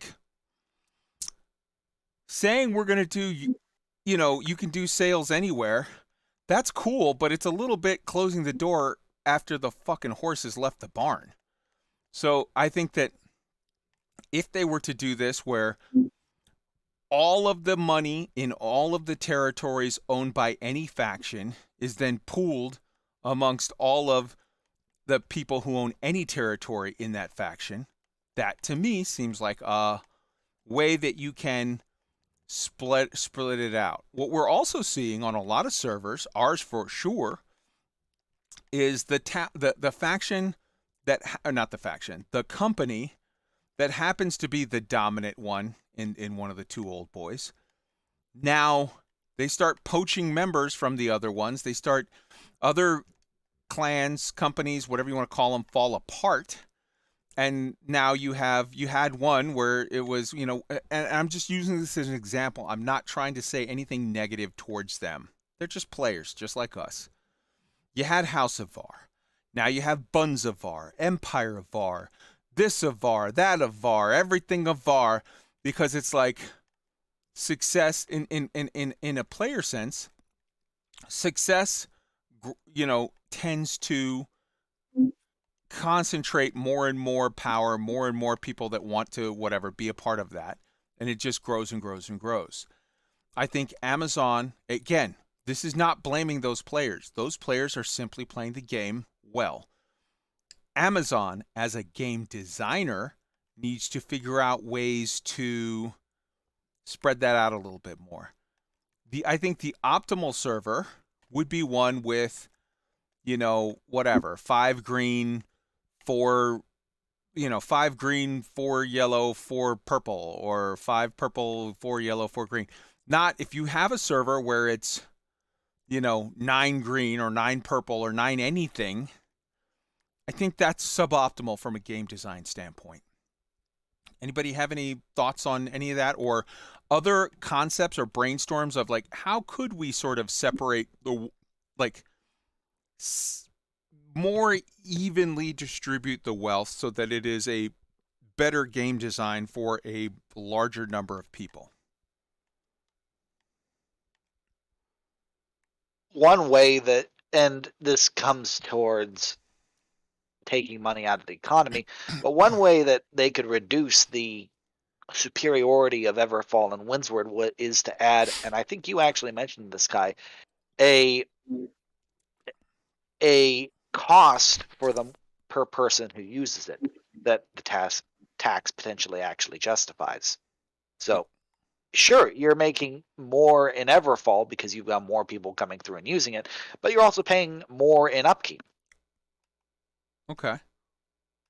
saying we're going to do, you can do sales anywhere, that's cool, but it's a little bit closing the door after the fucking horses left the barn. So, I think that if they were to do this where all of the money in all of the territories owned by any faction is then pooled amongst all of the people who own any territory in that faction, that to me seems like a way that you can split it out. What we're also seeing on a lot of servers, ours for sure, is the faction the company that happens to be the dominant one in one of the 2 old boys. Now they start poaching members from the other ones. They start other clans, companies, whatever you want to call them, fall apart. And now you had one where it was, and I'm just using this as an example. I'm not trying to say anything negative towards them. They're just players, just like us. You had House of Var. Now you have Buns of Var, Empire of Var, this of Var, that of Var, everything of Var, because it's like success in a player sense, success, tends to concentrate more and more power, more and more people that want to be a part of that, and it just grows and grows and grows. I think Amazon, again, this is not blaming those players. Those players are simply playing the game well. Amazon, as a game designer, needs to figure out ways to spread that out a little bit more. I think the optimal server would be one with, 5 green, 4 yellow, 4 purple, or 5 purple, 4 yellow, 4 green. Not if you have a server where it's, 9 green or 9 purple or 9 anything. I think that's suboptimal from a game design standpoint. Anybody have any thoughts on any of that, or other concepts or brainstorms of like how could we sort of separate the more evenly distribute the wealth so that it is a better game design for a larger number of people? One way that, and this comes towards taking money out of the economy, but one way that they could reduce the superiority of Everfall and Windsward is to add, and I think you actually mentioned this, Kai, a cost for them per person who uses it that the tax potentially actually justifies. So sure, you're making more in Everfall because you've got more people coming through and using it, but you're also paying more in upkeep. Okay.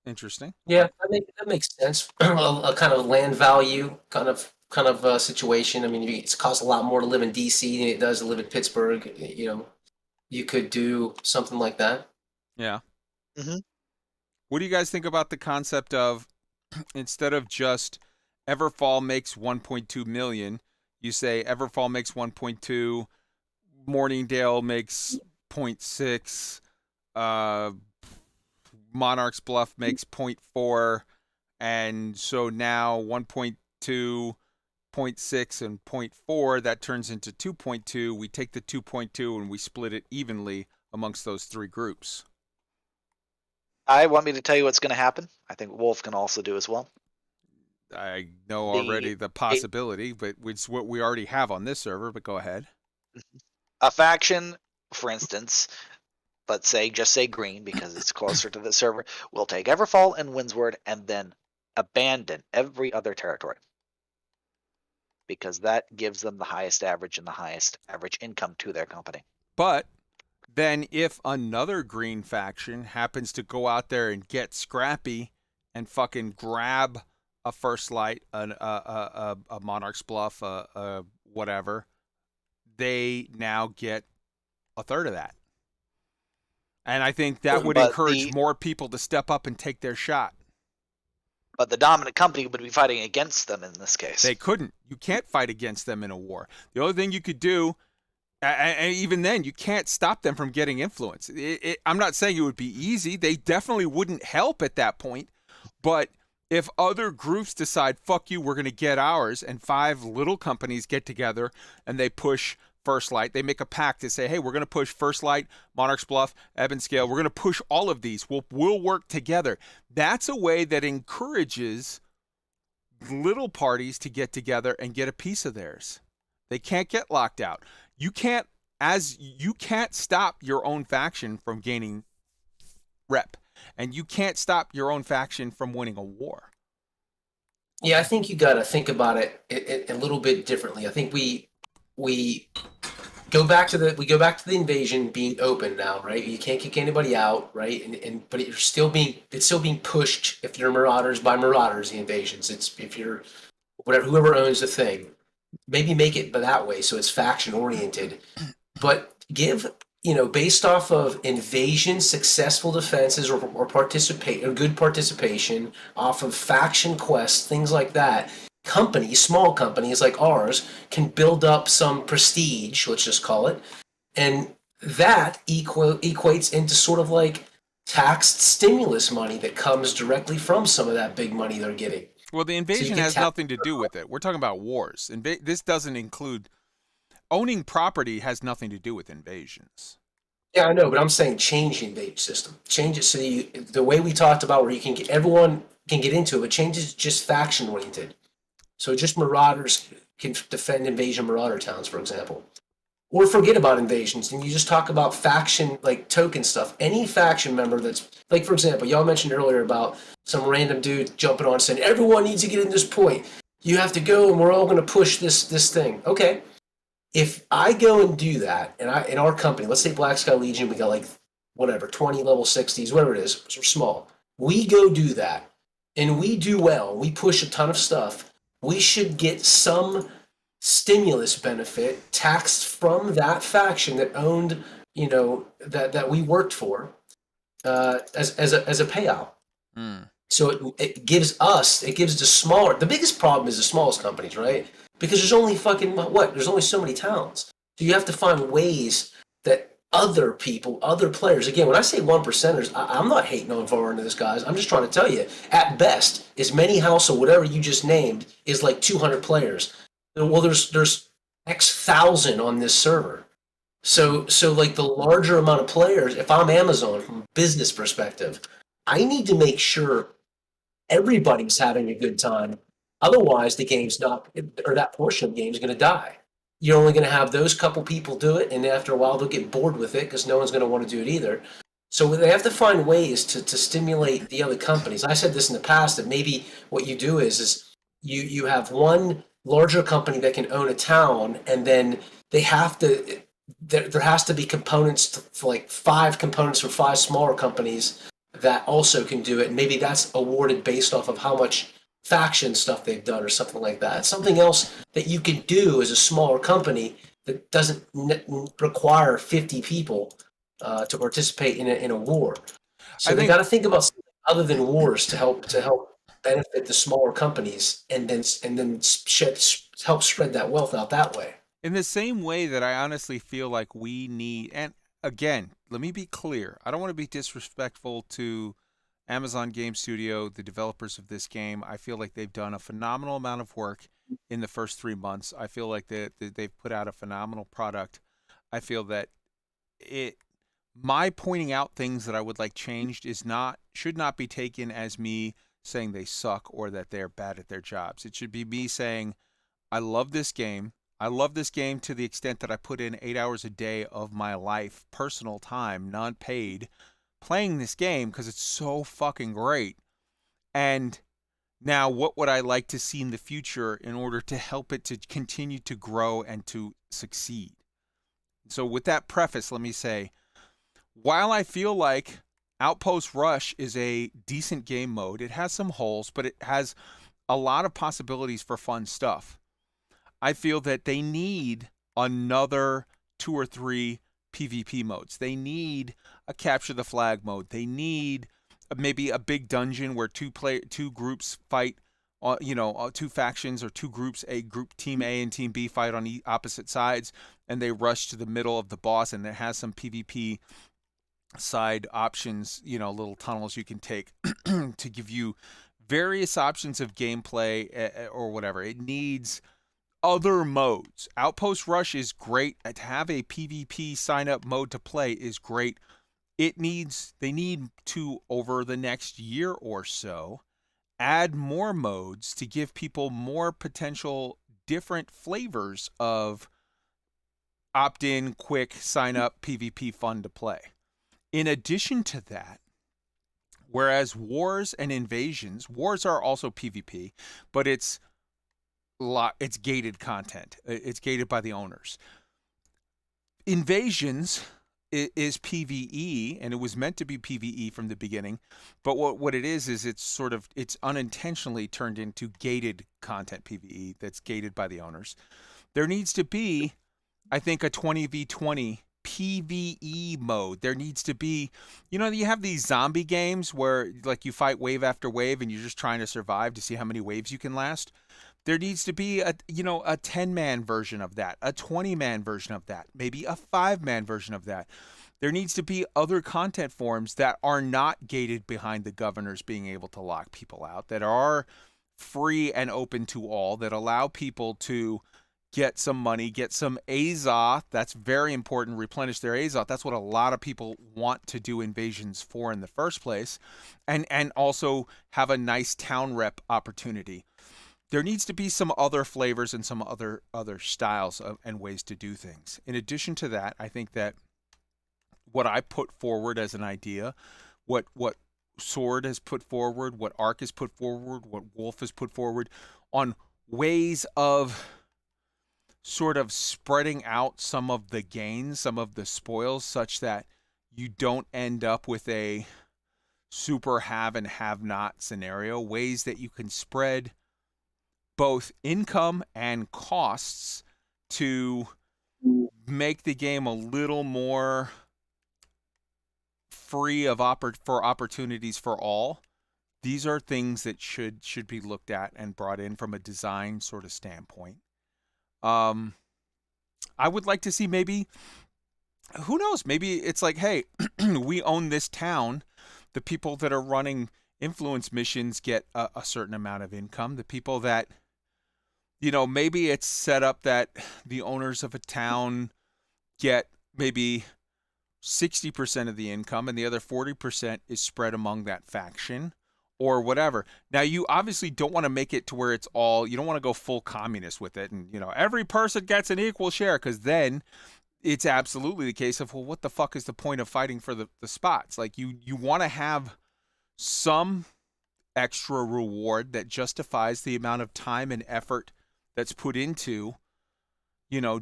Interesting. Yeah, that makes sense. A kind of land value kind of situation. I mean, it costs a lot more to live in DC than it does to live in Pittsburgh. You could do something like that. Yeah. Mm-hmm. What do you guys think about the concept of, instead of just Everfall makes 1.2 million, you say Everfall makes 1.2, Morningdale makes 0.6, Monarch's Bluff makes 0.4, and so now 1.2, 0.6, and 0.4, that turns into 2.2. We take the 2.2 and we split it evenly amongst those 3 groups. I want me to tell you what's going to happen. I think Wolf can also do as well. I know already the possibility, but it's what we already have on this server, but go ahead. A faction, for instance, just say green because it's closer to the server, will take Everfall and Windsward and then abandon every other territory. Because that gives them the highest average and the highest average income to their company. But then if another green faction happens to go out there and get scrappy and fucking grab a First Light, a Monarch's Bluff, whatever, they now get a third of that. And I think that would encourage more people to step up and take their shot. But the dominant company would be fighting against them in this case. They couldn't. You can't fight against them in a war. The only thing you could do, and even then, you can't stop them from getting influence. I'm not saying it would be easy. They definitely wouldn't help at that point. But if other groups decide, fuck you, we're going to get ours, and 5 little companies get together and they push First Light, they make a pact to say, hey, we're going to push First Light, Monarch's Bluff, Ebonscale. We're going to push all of these. We'll work together. That's a way that encourages little parties to get together and get a piece of theirs. They can't get locked out. You can't stop your own faction from gaining rep, and you can't stop your own faction from winning a war. Yeah, I think you got to think about it a little bit differently. I think we go back to the invasion being open now, right? You can't kick anybody out, right? But it's still being pushed. If you're marauders by marauders, the invasions. It's if you're whoever owns the thing, maybe make it that way so it's faction oriented, but give based off of invasion, successful defenses, or good participation off of faction quests, things like that. Small companies like ours can build up some prestige, let's just call it, and that equates into sort of like taxed stimulus money that comes directly from some of that big money they're getting. Well, the So you invasion get has nothing to do with it. We're talking about wars. This doesn't include owning property. Has nothing to do with invasions. Yeah, I know, but I'm saying change the invasion system. Change it so the way we talked about where you can get everyone can get into it, but change it to just faction oriented. So just marauders can defend invasion marauder towns, for example. Or forget about invasions and you just talk about faction like token stuff. Any faction member that's like, for example, y'all mentioned earlier about some random dude jumping on saying everyone needs to get in this point. You have to go and we're all gonna push this thing. Okay. If I go and do that, and in our company, let's say Black Sky Legion, we got like whatever 20 level 60s, whatever it is, we're small. We go do that, and we do well. We push a ton of stuff. We should get some stimulus benefit taxed from that faction that owned, that we worked for, as a payout. Mm. So it gives the biggest problem is the smallest companies, right? Because there's only there's only so many towns. So you have to find ways that other people, other players, again, when I say 1%ers, I'm not hating on far into this, guys. I'm just trying to tell you, at best, as many house or whatever you just named is like 200 players. Well, there's X thousand on this server. So like the larger amount of players, if I'm Amazon from a business perspective, I need to make sure everybody's having a good time. Otherwise, the game's not, or that portion of the game is going to die. You're only going to have those couple people do it, and after a while, they'll get bored with it because no one's going to want to do it either. So they have to find ways to stimulate the other companies. I said this in the past that maybe what you do is you have one larger company that can own a town, and then they have to. There has to be components for like 5 components for 5 smaller companies that also can do it. And maybe that's awarded based off of how much faction stuff they've done or something like that. It's something else that you can do as a smaller company that doesn't require 50 people to participate in a war. So they got to think about something other than wars to help benefit the smaller companies and then help spread that wealth out that way. In the same way that I honestly feel like we need, and again, let me be clear. I don't want to be disrespectful to Amazon Game Studio, the developers of this game. I feel like they've done a phenomenal amount of work in the first 3 months. I feel like they've put out a phenomenal product. I feel that my pointing out things that I would like changed should not be taken as me saying they suck or that they're bad at their jobs. It should be me saying, I love this game. I love this game to the extent that I put in 8 hours a day of my life, personal time, non-paid, playing this game because it's so fucking great. And now what would I like to see in the future in order to help it to continue to grow and to succeed? So with that preface, let me say, while I feel like Outpost Rush is a decent game mode, it has some holes, but it has a lot of possibilities for fun stuff. I feel that they need another 2 or 3 PvP modes. They need a capture the flag mode. They need maybe a big dungeon where two groups fight, 2 factions or 2 groups, a group team A and team B fight on opposite sides, and they rush to the middle of the boss, and it has some PvP side options, little tunnels you can take to give you various options of gameplay or whatever. It needs other modes. Outpost Rush is great. To have a PvP sign up mode to play is great. They need to, over the next year or so, add more modes to give people more potential different flavors of opt-in, quick, sign-up, PvP fun to play. In addition to that, whereas wars and invasions, wars are also PvP, but it's gated content. It's gated by the owners. Invasions is PvE, and it was meant to be PvE from the beginning, but what it is it's unintentionally turned into gated content PvE that's gated by the owners. There needs to be, I think, a 20v20 PvE mode. There needs to be, you have these zombie games where like you fight wave after wave and you're just trying to survive to see how many waves you can last. There needs to be a 10-man version of that, a 20-man version of that, maybe a 5-man version of that. There needs to be other content forms that are not gated behind the governors being able to lock people out, that are free and open to all, that allow people to get some money, get some Azoth. That's very important. Replenish their Azoth. That's what a lot of people want to do invasions for in the first place. And also have a nice town rep opportunity. There needs to be some other flavors and some other styles and ways to do things. In addition to that, I think that what I put forward as an idea, what Sword has put forward, what Ark has put forward, what Wolf has put forward on ways of sort of spreading out some of the gains, some of the spoils, such that you don't end up with a super have and have not scenario. Ways that you can spread both income and costs to make the game a little more free of for opportunities for all. These are things that should be looked at and brought in from a design sort of standpoint. I would like to see, maybe, who knows, maybe it's like, hey, we own this town. The people that are running influence missions get a certain amount of income. The people that, maybe it's set up that the owners of a town get maybe 60% of the income and the other 40% is spread among that faction or whatever. Now, you obviously don't want to make it to where it's all, you don't want to go full communist with it and, every person gets an equal share, because then it's absolutely the case of, well, what the fuck is the point of fighting for the spots? Like, you want to have some extra reward that justifies the amount of time and effort that's put into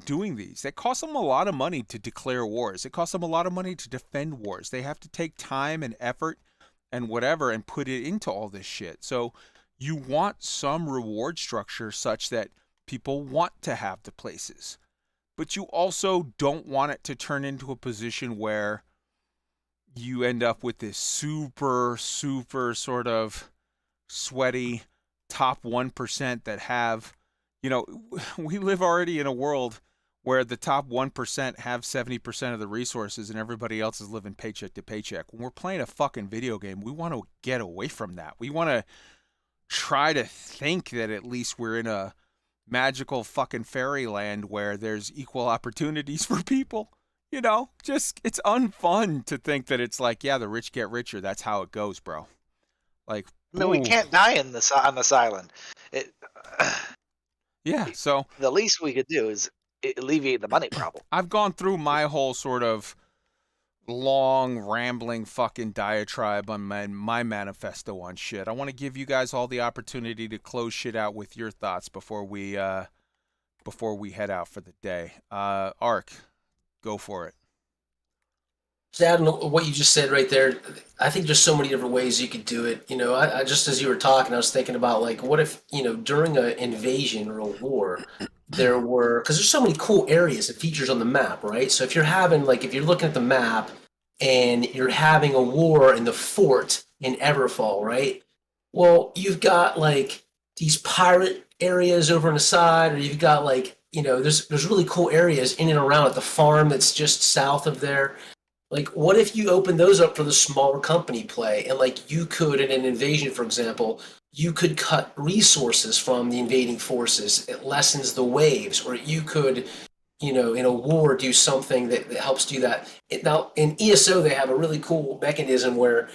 doing these. It costs them a lot of money to declare wars. It costs them a lot of money to defend wars. They have to take time and effort and whatever and put it into all this shit. So you want some reward structure such that people want to have the places. But you also don't want it to turn into a position where you end up with this super, super sort of sweaty top 1% that have, we live already in a world where the top 1% have 70% of the resources and everybody else is living paycheck to paycheck. When we're playing a fucking video game, we want to get away from that. We want to try to think that at least we're in a magical fucking fairyland where there's equal opportunities for people. Just, it's unfun to think that it's like, yeah, the rich get richer. That's how it goes, bro. Like, I mean, we can't die on this island. Yeah, so the least we could do is alleviate the money problem. I've gone through my whole sort of long, rambling fucking diatribe on my manifesto on shit. I want to give you guys all the opportunity to close shit out with your thoughts before we head out for the day. Ark, go for it. To add on what you just said right there, I think there's so many different ways you could do it. I just, as you were talking, I was thinking about, like, what if, during an invasion or a war, there were, because there's so many cool areas and features on the map, right? So if you're looking at the map and you're having a war in the fort in Everfall, right? Well, you've got, like, these pirate areas over on the side, or you've got, like, there's really cool areas in and around at the farm that's just south of there. Like, what if you open those up for the smaller company play? And, like, you could, in an invasion, for example, you could cut resources from the invading forces. It lessens the waves. Or you could, in a war, do something that helps do that. Now, in ESO, they have a really cool mechanism where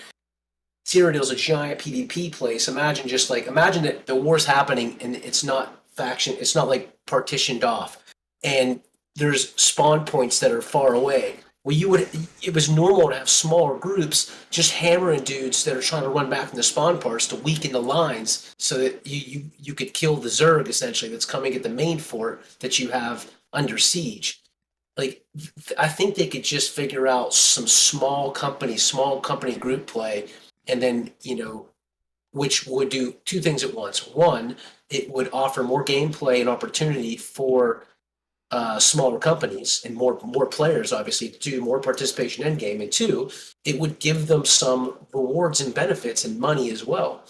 Cyrodiil's a giant PvP place. Imagine that the war's happening and it's not like partitioned off. And there's spawn points that are far away. Well, it was normal to have smaller groups just hammering dudes that are trying to run back from the spawn parts to weaken the lines so that you could kill the Zerg, essentially, that's coming at the main fort that you have under siege. Like, I think they could just figure out some small company group play, and then, which would do two things at once. One, it would offer more gameplay and opportunity for smaller companies and more players, obviously, to do more participation end game. And two, it would give them some rewards and benefits and money as well.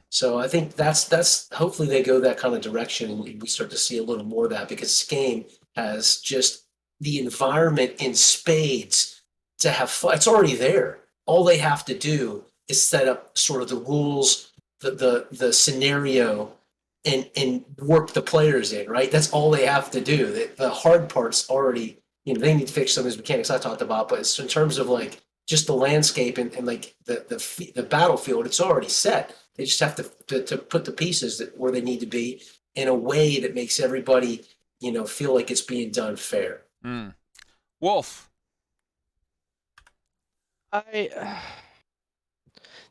So I think that's hopefully they go that kind of direction and we start to see a little more of that, because this game has just the environment in spades to have fun. It's already there. All they have to do is set up sort of the rules, the scenario, and work the players in, right? That's all they have to do. The hard part's already, they need to fix some of those mechanics I talked about, but it's in terms of like just the landscape and like the battlefield, it's already set. They just have to put the pieces where they need to be in a way that makes everybody, feel like it's being done fair. Wolf.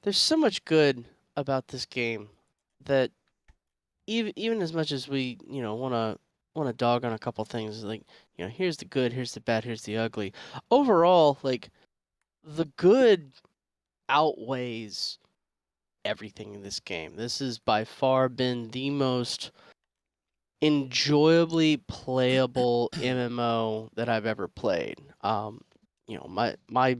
There's so much good about this game that even as much as we, want to dog on a couple things, like, here's the good, here's the bad, here's the ugly. Overall, like, the good outweighs everything in this game. This has by far been the most enjoyably playable MMO that I've ever played. My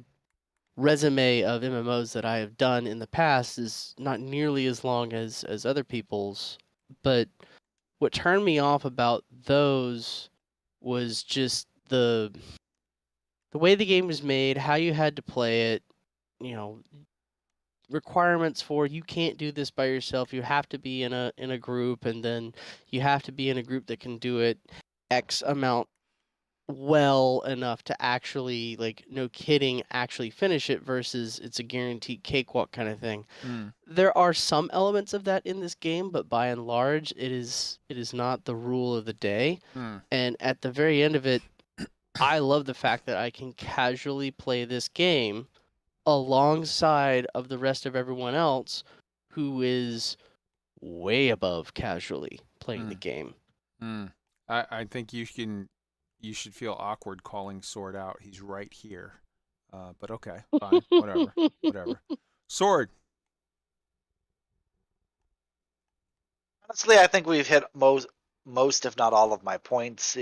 resume of MMOs that I have done in the past is not nearly as long as other people's, but what turned me off about those was just the way the game was made, how you had to play it, requirements for you can't do this by yourself. You have to be in a group, and then you have to be in a group that can do it X amount well enough to actually, like, no kidding, actually finish it, versus it's a guaranteed cakewalk kind of thing. There are some elements of that in this game, but by and large it is not the rule of the day. And at the very end of it, I love the fact that I can casually play this game alongside of the rest of everyone else who is way above casually playing the game. I think you should feel awkward calling Sword out. He's right here. But okay, fine, whatever. Sword. Honestly, I think we've hit most, if not all, of my points.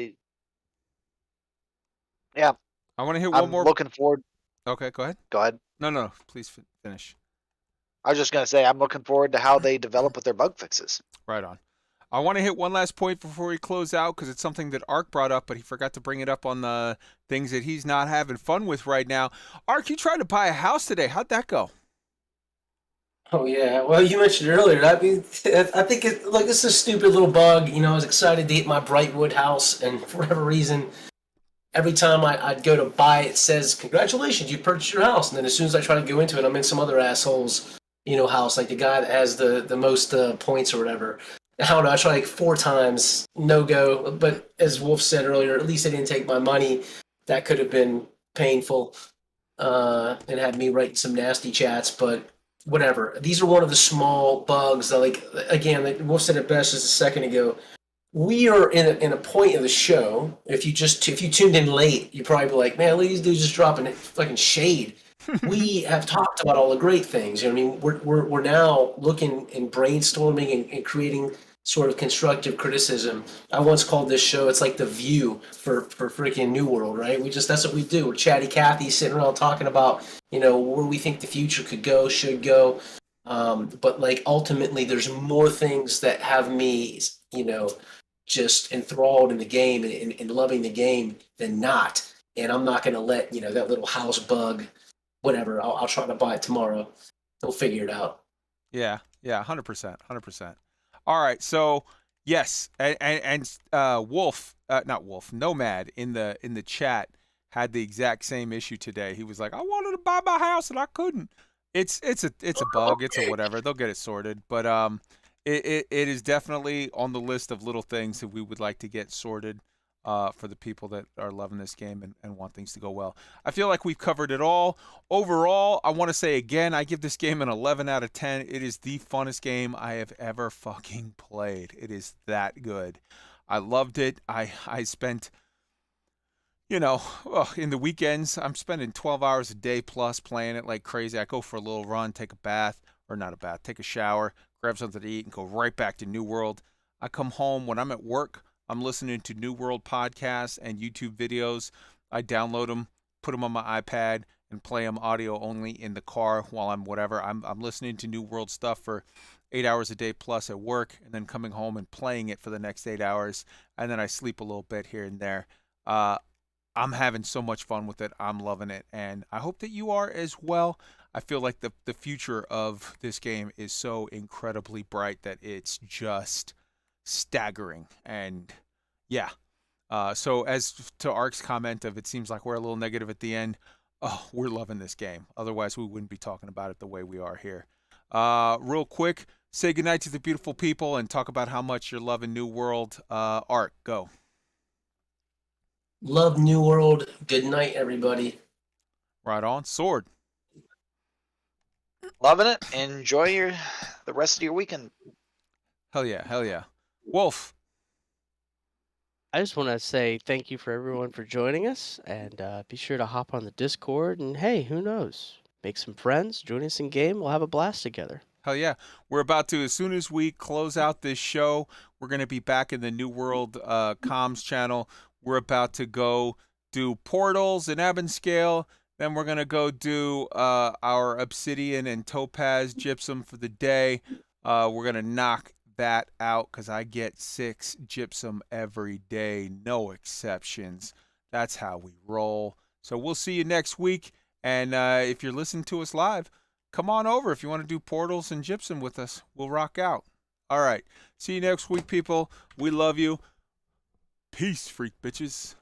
Yeah. I want to hit one more. I'm looking forward. Okay, go ahead. Go ahead. No, please finish. I was just going to say, I'm looking forward to how they develop with their bug fixes. Right on. I want to hit one last point before we close out, because it's something that Ark brought up, but he forgot to bring it up on the things that he's not having fun with right now. Ark, you tried to buy a house today. How'd that go? Oh yeah, well, you mentioned earlier. I mean, I think it's a stupid little bug. I was excited to get my Brightwood house, and for whatever reason, every time I'd go to buy it, says, "Congratulations, you purchased your house." And then as soon as I try to go into it, I'm in some other asshole's, house, like the guy that has the most points or whatever. I don't know. I tried like 4 times, no go. But as Wolf said earlier, at least they didn't take my money. That could have been painful, and had me writing some nasty chats. But whatever. These are one of the small bugs that, like, again, like Wolf said it best just a second ago. We are in a point of the show. If you tuned in late, you'd probably be like, "Man, look, these dudes just dropping fucking shade." We have talked about all the great things. I mean, we're now looking and brainstorming and creating sort of constructive criticism. I once called this show, it's like The View for freaking New World, right? That's what we do. We're chatty Cathy sitting around talking about, where we think the future could go, should go. But like ultimately there's more things that have me, just enthralled in the game and loving the game than not. And I'm not going to let, that little house bug, whatever, I'll try to buy it tomorrow. They'll figure it out. Yeah, 100%. All right, so yes, and Wolf, not Wolf, Nomad in the chat had the exact same issue today. He was like, "I wanted to buy my house and I couldn't." It's a bug. It's a whatever. They'll get it sorted. But it is definitely on the list of little things that we would like to get sorted for the people that are loving this game and want things to go well. I feel like we've covered it all. Overall, I want to say again, I give this game an 11 out of 10. It is the funnest game I have ever fucking played. It is that good. I loved it. I spent, in the weekends, I'm spending 12 hours a day plus playing it like crazy. I go for a little run, take a bath, or not a bath, take a shower, grab something to eat, and go right back to New World. I come home when I'm at work. I'm listening to New World podcasts and YouTube videos. I download them, put them on my iPad, and play them audio only in the car while I'm whatever. I'm listening to New World stuff for 8 hours a day plus at work, and then coming home and playing it for the next 8 hours, and then I sleep a little bit here and there. I'm having so much fun with it. I'm loving it, and I hope that you are as well. I feel like the future of this game is so incredibly bright that it's just staggering. And yeah. So as to Ark's comment of it seems like we're a little negative at the end, oh, we're loving this game. Otherwise, we wouldn't be talking about it the way we are here. Real quick, say goodnight to the beautiful people and talk about how much you're loving New World. Ark, go. Love New World. Good night, everybody. Right on. Sword. Loving it. Enjoy the rest of your weekend. Hell yeah, hell yeah. Wolf. I just want to say thank you for everyone for joining us, and be sure to hop on the Discord. And hey, who knows? Make some friends, join us in game. We'll have a blast together. Hell yeah. We're about to, as soon as we close out this show, we're going to be back in the New World comms channel. We're about to go do portals in Ebonscale. Then we're going to go do our obsidian and topaz gypsum for the day. We're going to knock that out because I get 6 gypsum every day, no exceptions. That's how we roll. So we'll see you next week. And if you're listening to us live, come on over if you want to do portals and gypsum with us. We'll rock out. All right. See you next week, people. We love you. Peace, freak bitches.